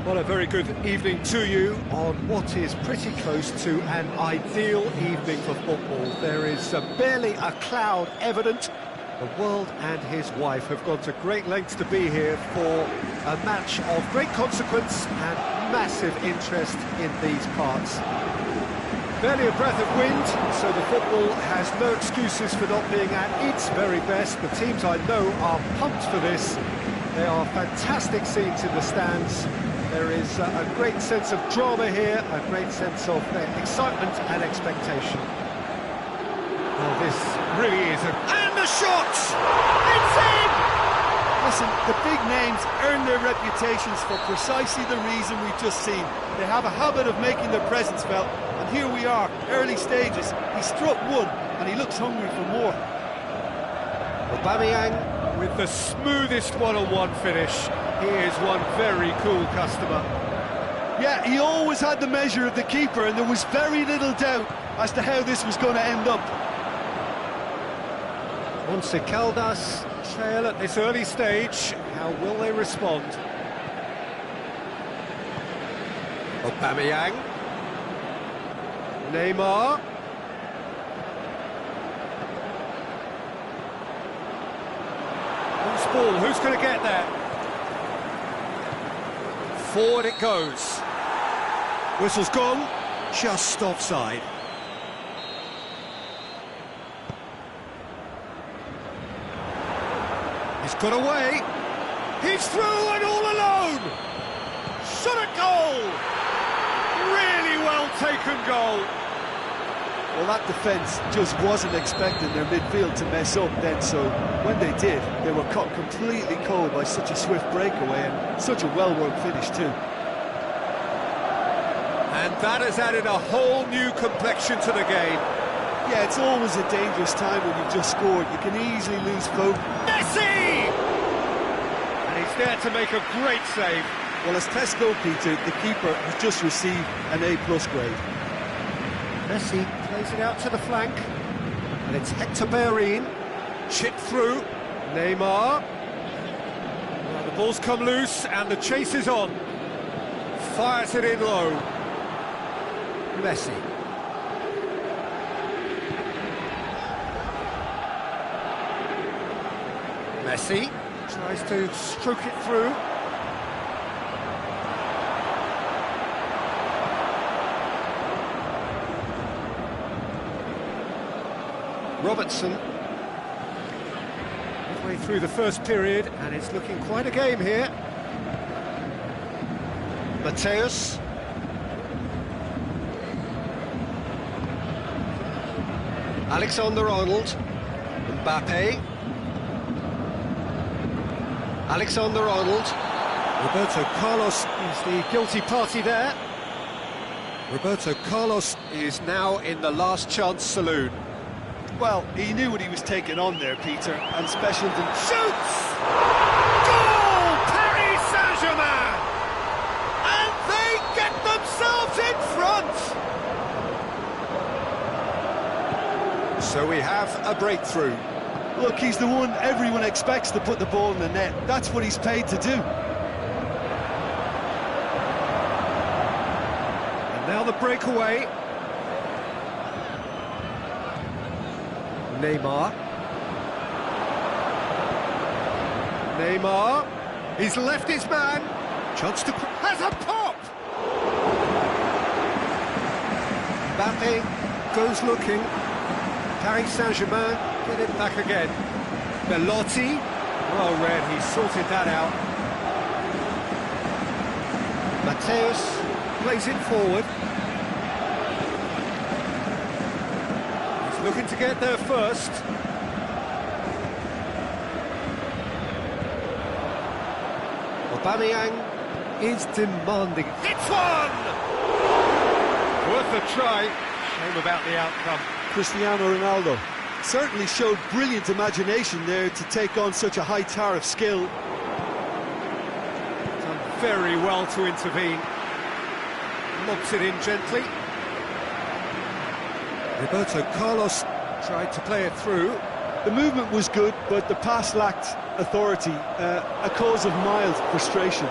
Well, a very good evening to you on what is pretty close to an ideal evening for football. There is barely a cloud evident. The world and his wife have gone to great lengths to be here for a match of great consequence and massive interest in these parts. Barely a breath of wind, so the football has no excuses for not being at its very best. The teams I know are pumped for this. They are fantastic scenes in the stands. There is a great sense of drama here, a great sense of excitement and expectation. Well, this really is And the shot! It's in! Listen, the big names earn their reputations for precisely the reason we've just seen. They have a habit of making their presence felt, and here we are, early stages. He struck one, and he looks hungry for more. Aubameyang with the smoothest one-on-one finish. He is one very cool customer. Yeah, he always had the measure of the keeper, and there was very little doubt as to how this was going to end up. Once Caldas trail at this early stage, how will they respond? Aubameyang. Neymar. Who's ball? Who's going to get there? Forward it goes. Whistle's gone, just offside. He's got away. He's through and all alone. Shot at goal. Really well taken goal. Well, that defence just wasn't expecting their midfield to mess up then, so when they did, they were caught completely cold by such a swift breakaway and such a well-worked finish too. And that has added a whole new complexion to the game. Yeah, it's always a dangerous time when you've just scored. You can easily lose focus. Messi! And he's there to make a great save. Well, as test goalkeeper, the keeper has just received an A+ grade. Messi plays it out to the flank, and it's Hector Bellerin, chipped through, Neymar, well, the ball's come loose and the chase is on, fires it in low, Messi. Messi tries to stroke it through. Robertson, midway through the first period, and it's looking quite a game here. Mateus. Alexander-Arnold. Mbappe. Alexander-Arnold. Roberto Carlos is the guilty party there. Roberto Carlos is now in the last chance saloon. Well, he knew what he was taking on there, Peter, and special them. Shoots! Goal! Paris Saint-Germain! And they get themselves in front! So we have a breakthrough. Look, he's the one everyone expects to put the ball in the net. That's what he's paid to do. And now the breakaway. Neymar. Neymar. He's left his man. Chance to... has a pop! Mbappe goes looking. Paris Saint-Germain get it back again. Belotti. Well read, he sorted that out. Mateus plays it forward. He's looking to get there first. Aubameyang is demanding. It's one! Worth a try. Shame about the outcome. Cristiano Ronaldo certainly showed brilliant imagination there to take on such a high tower of skill. Done very well to intervene. Lobs it in gently. Roberto Carlos tried to play it through. The movement was good, but the pass lacked authority, a cause of mild frustration.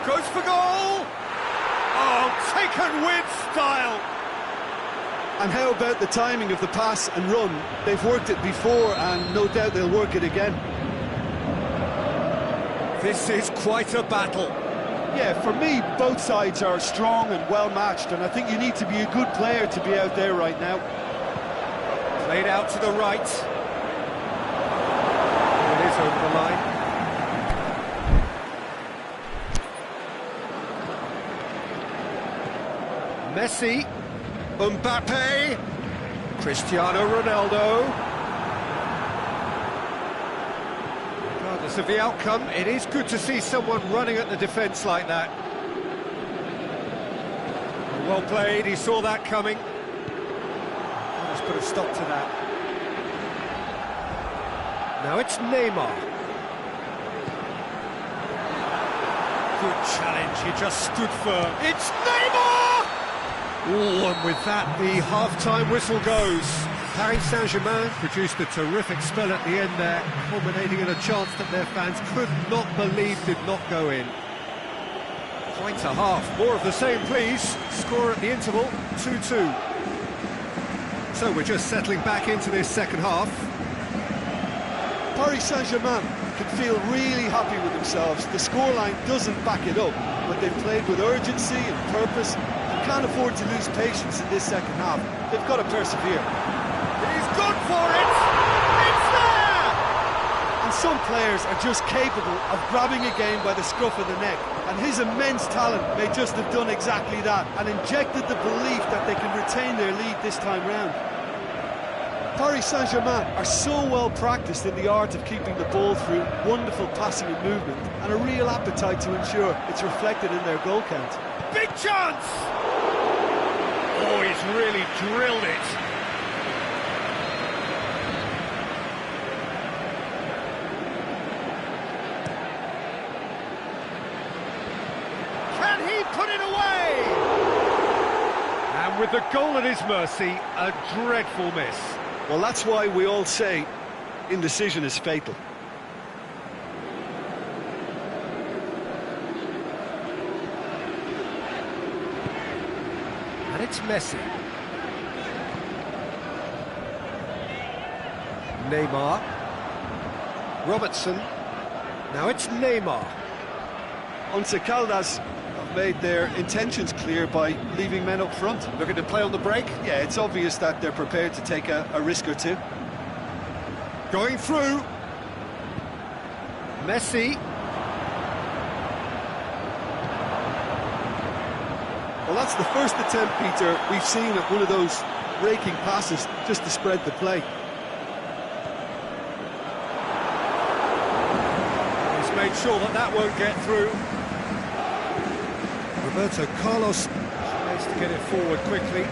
Goes for goal! Oh, taken with style! And how about the timing of the pass and run? They've worked it before, and no doubt they'll work it again. This is quite a battle. Yeah, for me, both sides are strong and well-matched, and I think you need to be a good player to be out there right now. Played out to the right. It is over the line. Messi. Mbappe, Cristiano Ronaldo. Regardless of the outcome, it is good to see someone running at the defence like that. Well played, he saw that coming. Let's put a stop to that. Now it's Neymar. Good challenge, he just stood firm. It's Neymar! Oh, and with that, the half-time whistle goes. Paris Saint-Germain produced a terrific spell at the end there, culminating in a chance that their fans could not believe did not go in. Quite a half. More of the same, please. Score at the interval, 2-2. So we're just settling back into this second half. Paris Saint-Germain can feel really happy with themselves. The scoreline doesn't back it up, but they've played with urgency and purpose, can't afford to lose patience in this second half. They've got to persevere. He's gone for it! It's there! And some players are just capable of grabbing a game by the scruff of the neck, and his immense talent may just have done exactly that and injected the belief that they can retain their lead this time round. Paris Saint-Germain are so well practiced in the art of keeping the ball through wonderful passing and movement, and a real appetite to ensure it's reflected in their goal count. Big chance! Oh, he's really drilled it. Can he put it away? And with the goal at his mercy, a dreadful miss. Well, that's why we all say indecision is fatal. And it's Messi. Neymar. Robertson. Now it's Neymar. Once Caldas have made their intentions clear by leaving men up front. Looking to play on the break. Yeah, it's obvious that they're prepared to take a risk or two. Going through. Messi. Well, that's the first attempt, Peter, we've seen at one of those raking passes just to spread the play. make sure that that won't get through. Roberto Carlos tries to get it forward quickly.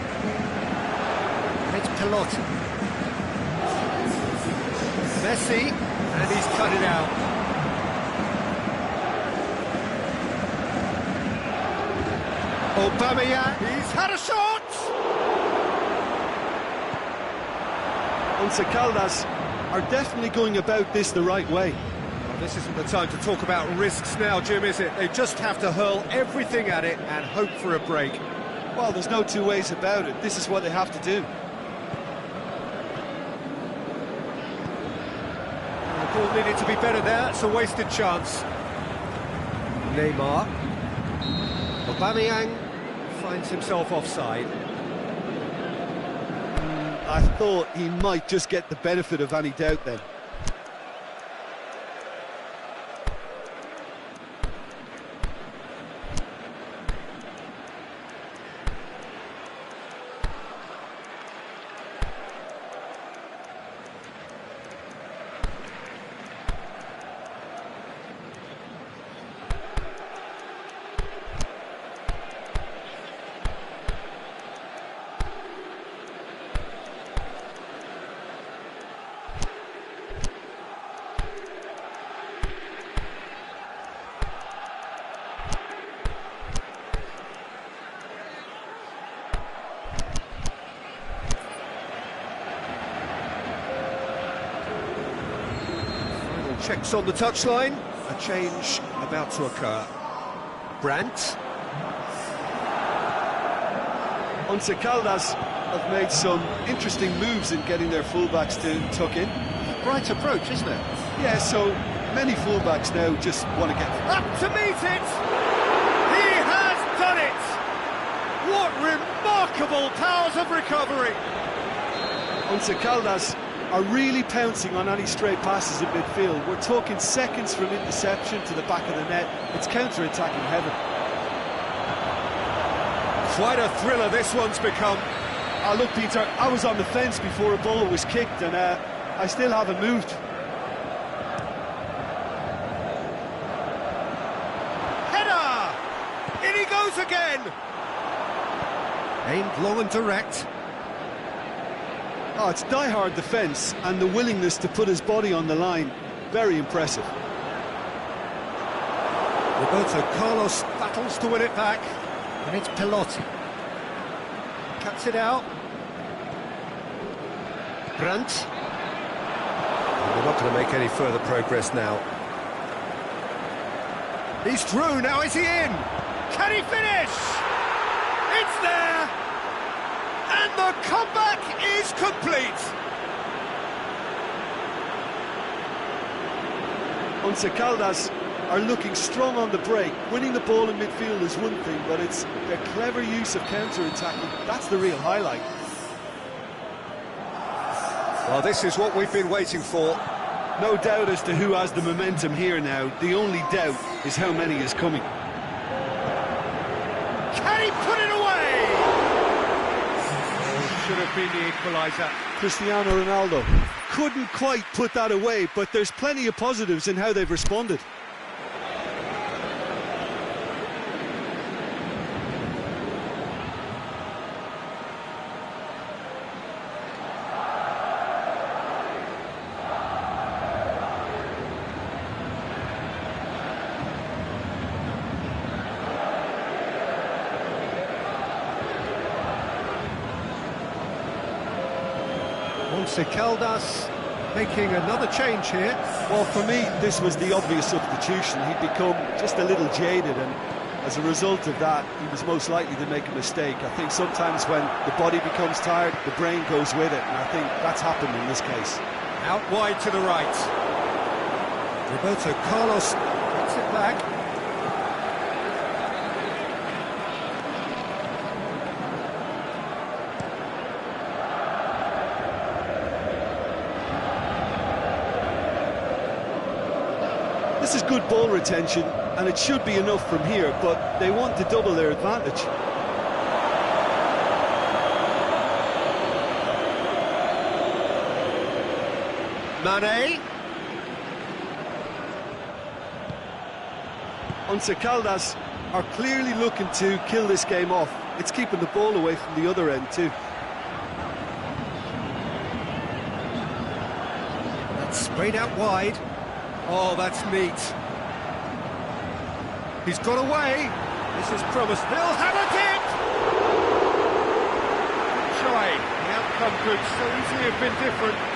And it's Pelotti. Messi, and he's cut it out. Aubameyang, he's had a shot! Once Caldas are definitely going about this the right way. Well, this isn't the time to talk about risks now, Jim, is it? They just have to hurl everything at it and hope for a break. Well, there's no two ways about it. This is what they have to do. The ball needed to be better there. It's a wasted chance. Neymar. Aubameyang finds himself offside. I thought he might just get the benefit of any doubt then. Checks on the touchline. A change about to occur. Brandt. Once Caldas have made some interesting moves in getting their fullbacks to tuck in. Right approach, isn't it? Yeah, so many fullbacks now just want to get up to meet it! He has done it! What remarkable powers of recovery! Once Caldas are really pouncing on any stray passes in midfield. We're talking seconds from interception to the back of the net. It's counter-attacking heaven. Quite a thriller this one's become. Oh, look, Peter, I was on the fence before a ball was kicked, and I still haven't moved. Header! In he goes again! Aimed long and direct. Oh, it's die-hard defence and the willingness to put his body on the line. Very impressive. Roberto Carlos battles to win it back. And it's Pelotti. Cuts it out. Brandt. They're not going to make any further progress now. He's through, now is he in? Can he finish? It's there! And the comeback is complete! Once Caldas are looking strong on the break. Winning the ball in midfield is one thing, but it's their clever use of counter-attacking. That's the real highlight. Well, this is what we've been waiting for. No doubt as to who has the momentum here now. The only doubt is how many is coming. Can he put it away? Oh, should have been the equaliser. Cristiano Ronaldo couldn't quite put that away, but there's plenty of positives in how they've responded. Once Caldas making another change here. Well, for me, this was the obvious substitution. He'd become just a little jaded, and as a result of that, he was most likely to make a mistake. I think sometimes when the body becomes tired, the brain goes with it, and I think that's happened in this case. Out wide to the right. Roberto Carlos gets it back. This is good ball retention, and it should be enough from here, but they want to double their advantage. Mane. Once Caldas are clearly looking to kill this game off. It's keeping the ball away from the other end too. That's sprayed out wide. Oh, that's neat. He's got away. This is promised. He'll have a dip! Try. The outcome could so easily have been different.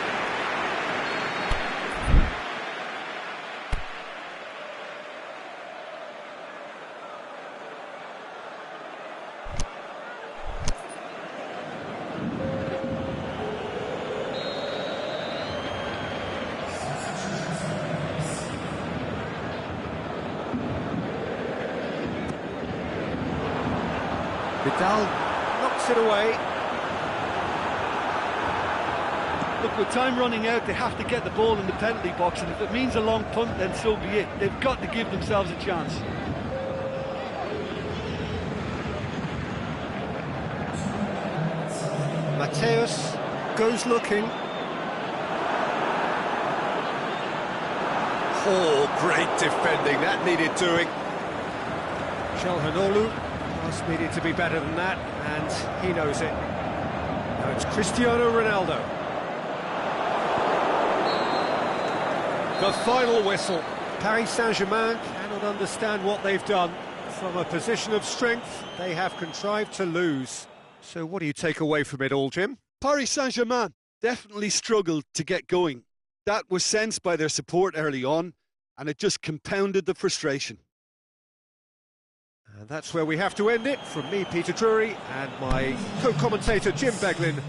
Vidal knocks it away. Look, with time running out, they have to get the ball in the penalty box, and if it means a long punt, then so be it. They've got to give themselves a chance. Mateus goes looking. Oh, great defending. That needed doing. Calhanoglu just needed to be better than that, and he knows it. Now it's Cristiano Ronaldo. The final whistle. Paris Saint-Germain cannot understand what they've done. From a position of strength, they have contrived to lose. So what do you take away from it all, Jim? Paris Saint-Germain definitely struggled to get going. That was sensed by their support early on, and it just compounded the frustration. And that's where we have to end it. From me, Peter Drury, and my co-commentator, Jim Beglin.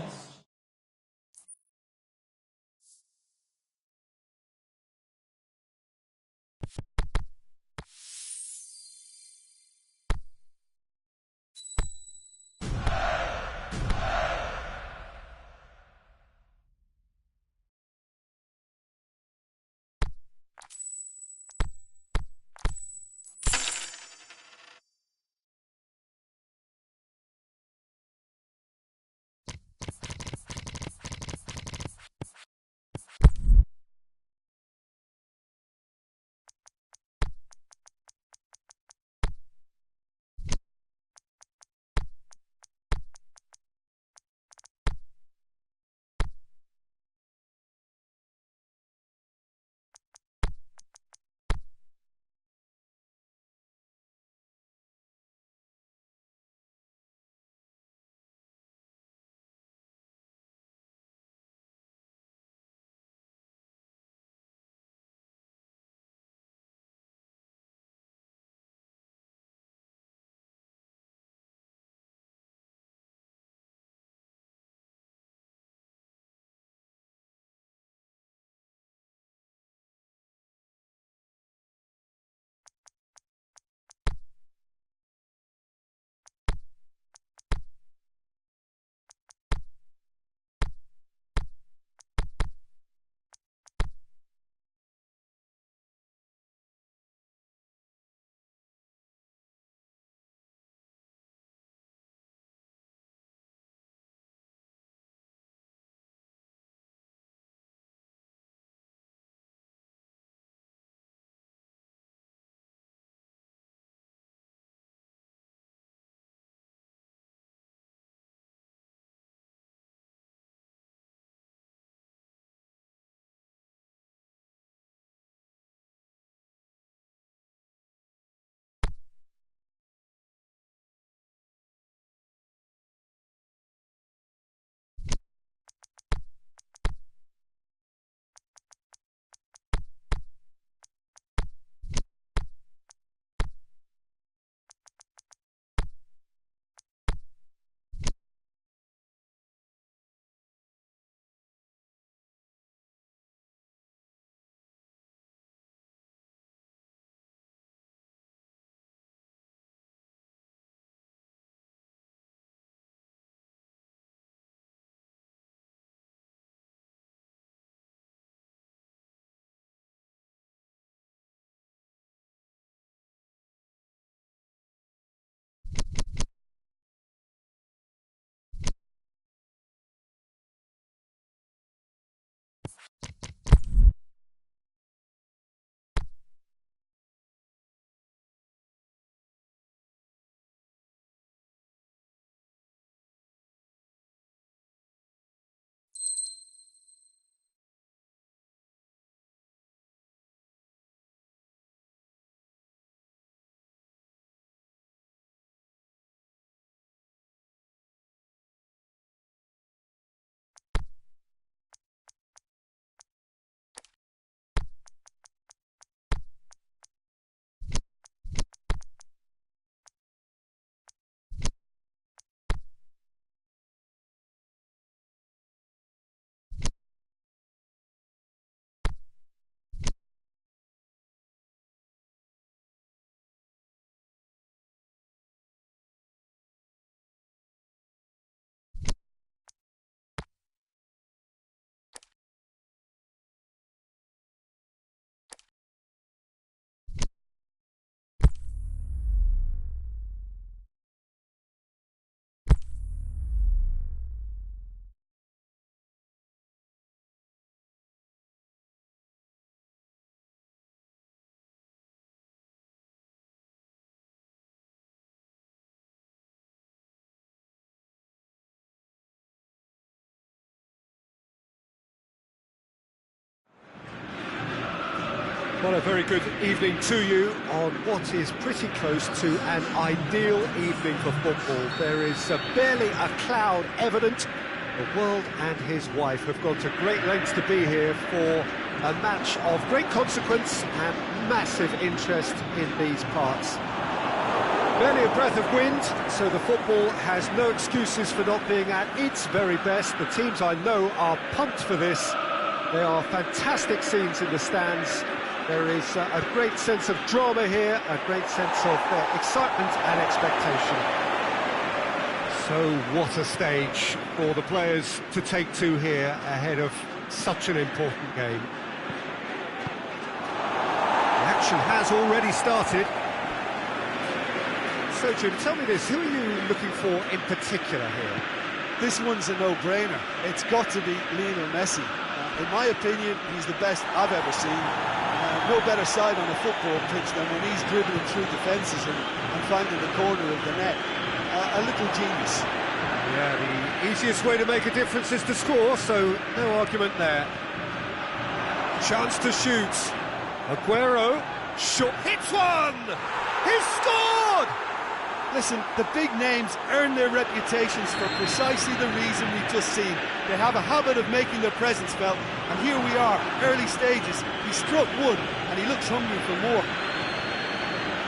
Well, a very good evening to you on what is pretty close to an ideal evening for football. There is barely a cloud evident. The world and his wife have gone to great lengths to be here for a match of great consequence and massive interest in these parts. Barely a breath of wind, so the football has no excuses for not being at its very best. The teams I know are pumped for this. There are fantastic scenes in the stands. There is a great sense of drama here, a great sense of excitement and expectation. So what a stage for the players to take to here ahead of such an important game. The action has already started. So Jim, tell me this, who are you looking for in particular here? This one's a no-brainer. It's got to be Lionel Messi. In my opinion, he's the best I've ever seen. No better side on a football pitch than when he's dribbling through defences and finding the corner of the net. A little genius. Yeah, the easiest way to make a difference is to score, so no argument there. Chance to shoot. Aguero, shot, hits one! He's scored! Listen, the big names earn their reputations for precisely the reason we've just seen. They have a habit of making their presence felt, and here we are, early stages. He struck one, and he looks hungry for more.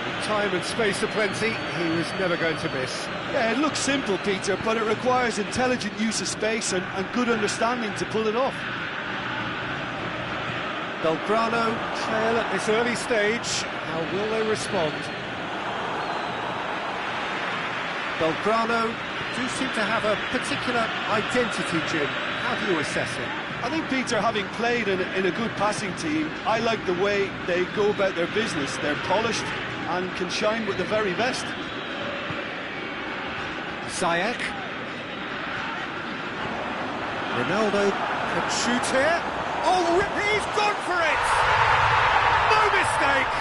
With time and space aplenty, he was never going to miss. Yeah, it looks simple, Peter, but it requires intelligent use of space and good understanding to pull it off. Belgrano trail at this early stage. How will they respond? Belgrano do seem to have a particular identity, Jim. How do you assess it? I think, Peter, having played in a good passing team, I like the way they go about their business. They're polished and can shine with the very best. Ziyech. Ronaldo can shoot here. Oh, he's gone for it! No mistake!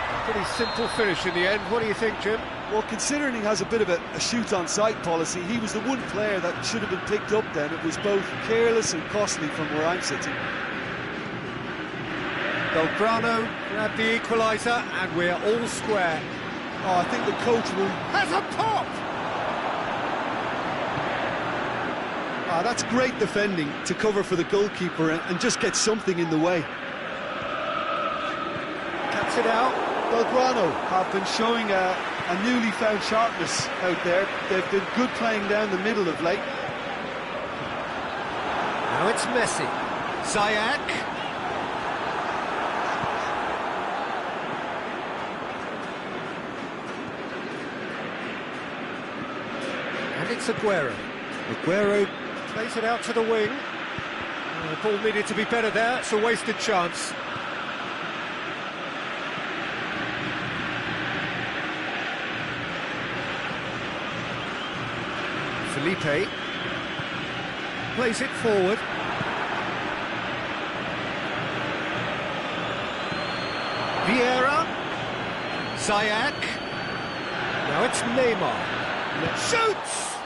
A pretty simple finish in the end. What do you think, Jim? Well, considering he has a bit of a shoot-on-sight policy, he was the one player that should have been picked up then. It was both careless and costly from where I'm sitting. Belgrano grabbed the equaliser, and we're all square. Oh, I think the coach will... Has a pop! Ah, that's great defending to cover for the goalkeeper and just get something in the way. Cuts it out. Belgrano have been showing a newly found sharpness out there. They've been good playing down the middle of late. Now it's Messi. Ziyech. And it's Aguero. Aguero plays it out to the wing. The ball needed to be better there. It's a wasted chance. Felipe plays it forward. Vieira. Ziyech. Now it's Neymar. Shoots!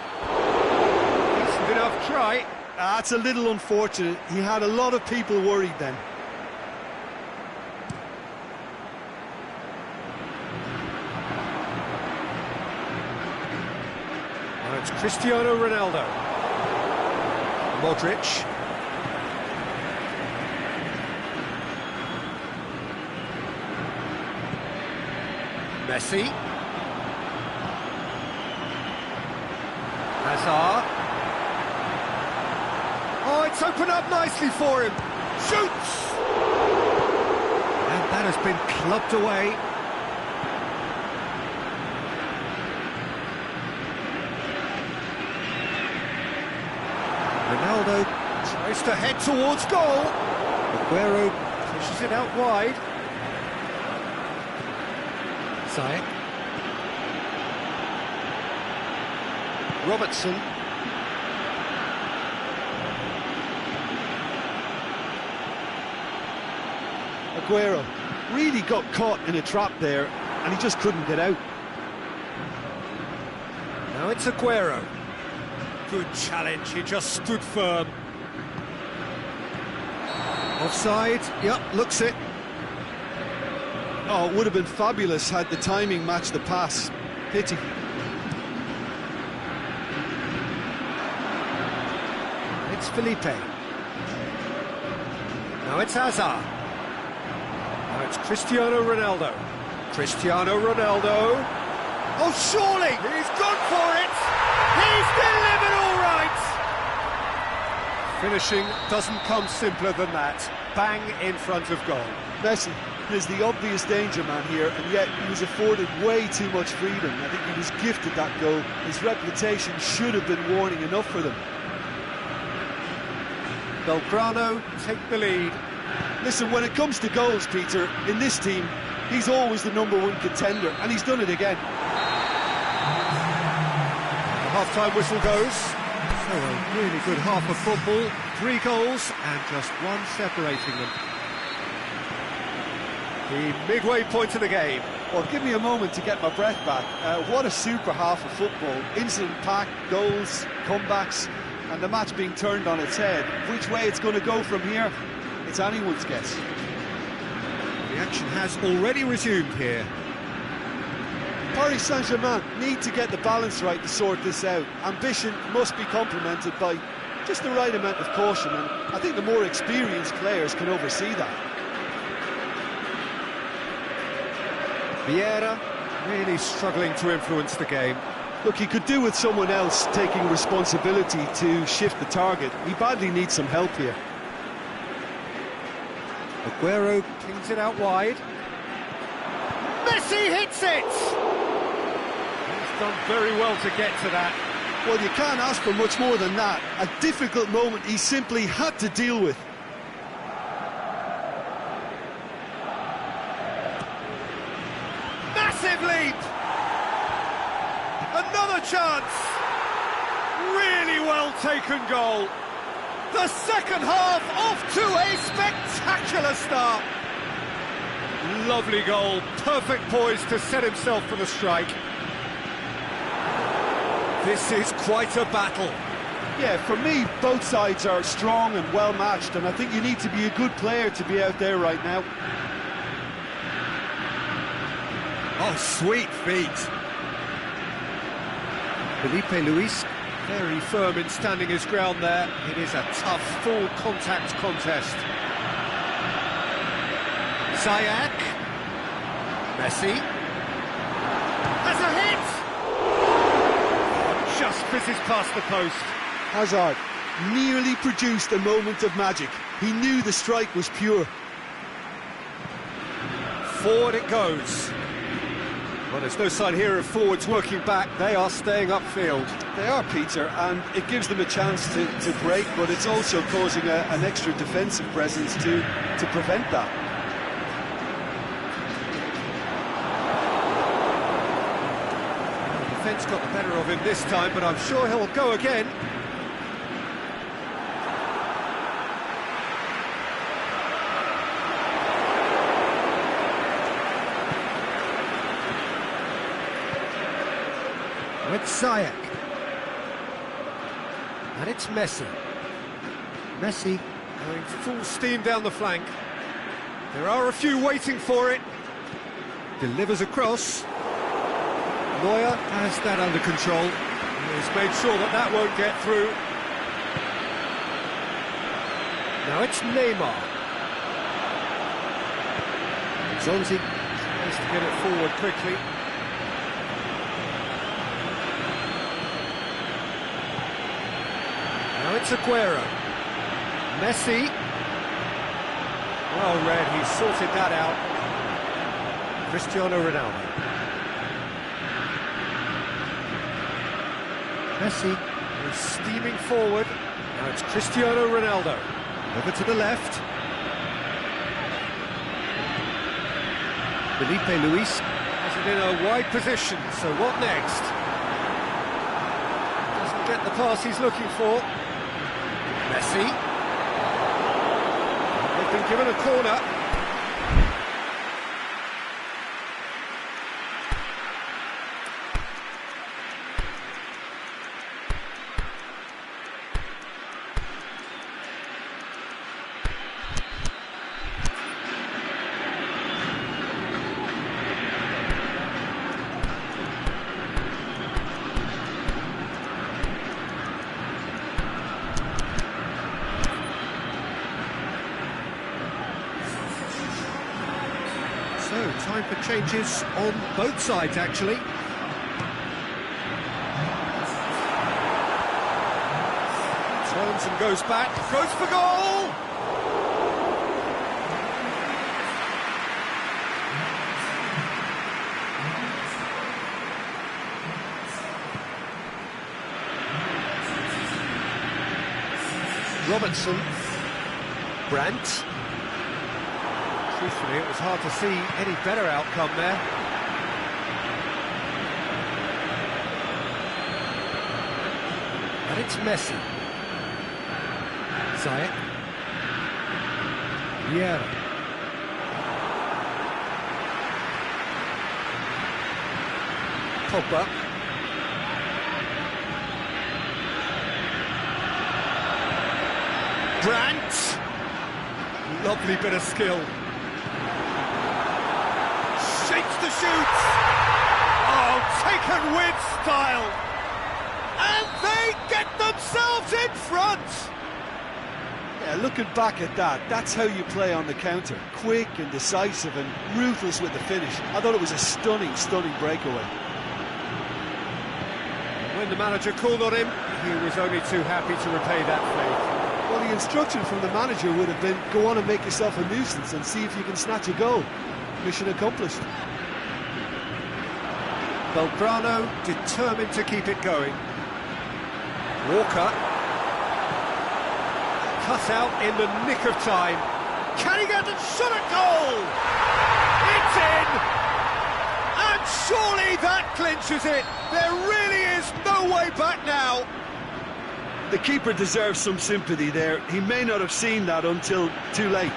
Decent enough try. That's a little unfortunate. He had a lot of people worried then. It's Cristiano Ronaldo. Modric. Messi. Hazard. Oh, it's opened up nicely for him. Shoots! And that has been clubbed away. Ronaldo tries to head towards goal. Aguero pushes it out wide. Ziyech. Robertson. Aguero really got caught in a trap there and he just couldn't get out. Now it's Aguero. Good challenge, he just stood firm. Offside, yep, looks it. Oh, it would have been fabulous had the timing matched the pass. Pity. It's Felipe. Now it's Hazard. Now it's Cristiano Ronaldo. Cristiano Ronaldo. Oh, surely! He's gone for it! He's delivered all right! Finishing doesn't come simpler than that. Bang in front of goal. Messi is the obvious danger man here, and yet he was afforded way too much freedom. I think he was gifted that goal. His reputation should have been warning enough for them. Belgrano take the lead. Listen, when it comes to goals, Peter, in this team, he's always the #1 contender, and he's done it again. The half-time whistle goes. So a really good half of football. 3 goals and just one separating them. The midway point of the game. Well, give me a moment to get my breath back. What a super half of football. Incident-packed, goals, comebacks, and the match being turned on its head. Which way it's going to go from here, it's anyone's guess. The action has already resumed here. Paris Saint-Germain need to get the balance right to sort this out. Ambition must be complemented by just the right amount of caution, and I think the more experienced players can oversee that. Vieira really struggling to influence the game. Look, he could do with someone else taking responsibility to shift the target. He badly needs some help here. Aguero cleans it out wide. Messi hits it! He's done very well to get to that. Well, you can't ask for much more than that. A difficult moment he simply had to deal with. Massive leap! Another chance! Really well taken goal. The second half off to a spectacular start. Lovely goal, perfect poise to set himself for the strike. This is quite a battle. Yeah, for me, both sides are strong and well matched, and I think you need to be a good player to be out there right now. Oh, sweet feet. Felipe Luis, very firm in standing his ground there. It is a tough, full contact contest. Ziyech. Messi. Has a hit! Oh, just fizzes past the post. Hazard nearly produced a moment of magic. He knew the strike was pure. Forward it goes. Well, there's no sign here of forwards working back. They are staying upfield. They are, Peter, and it gives them a chance to break, but it's also causing an extra defensive presence to prevent that. The defence got the better of him this time, but I'm sure he'll go again. It's Ziyech. And it's Messi. Messi going full steam down the flank. There are a few waiting for it. Delivers across. Neuer has that under control. He's made sure that that won't get through. Now it's Neymar. Zonzi tries to get it forward quickly. Now it's Aguero. Messi. Well read, he sorted that out. Cristiano Ronaldo. Messi is steaming forward. Now it's Cristiano Ronaldo. Over to the left. Felipe Luis has it in a wide position, so what next? Doesn't get the pass he's looking for. Messi. They've been given a corner. time for changes on both sides, actually. Turns and goes back, goes for goal! Robertson. Brandt. Truthfully, it was hard to see any better outcome there. And it's Messi. Ziyech. Vieira. Pogba. Brandt. Lovely bit of skill. Shakes the shoot. Oh, taken with style. And they get themselves in front. Yeah, looking back at that, that's how you play on the counter. Quick and decisive and ruthless with the finish. I thought it was a stunning, stunning breakaway. When the manager called on him, he was only too happy to repay that favour. Well, the instruction from the manager would have been, go on and make yourself a nuisance and see if you can snatch a goal. Mission accomplished. Belgrano determined to keep it going. Walker. Cut out in the nick of time. Can he get the shot at goal? It's in! And surely that clinches it. There really is no way back now. The keeper deserves some sympathy there. He may not have seen that until too late.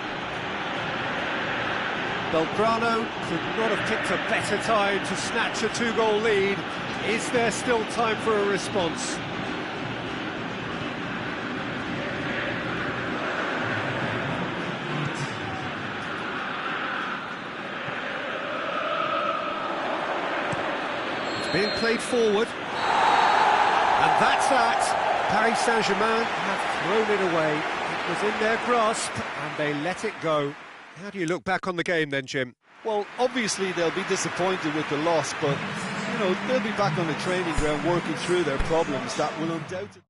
Belgrano could not have picked a better time to snatch a two-goal lead. Is there still time for a response? It's being played forward. And that's that. Paris Saint-Germain have thrown it away. It was in their grasp and they let it go. How do you look back on the game then, Jim? Well, obviously they'll be disappointed with the loss, but, you know, they'll be back on the training ground working through their problems. That will undoubtedly...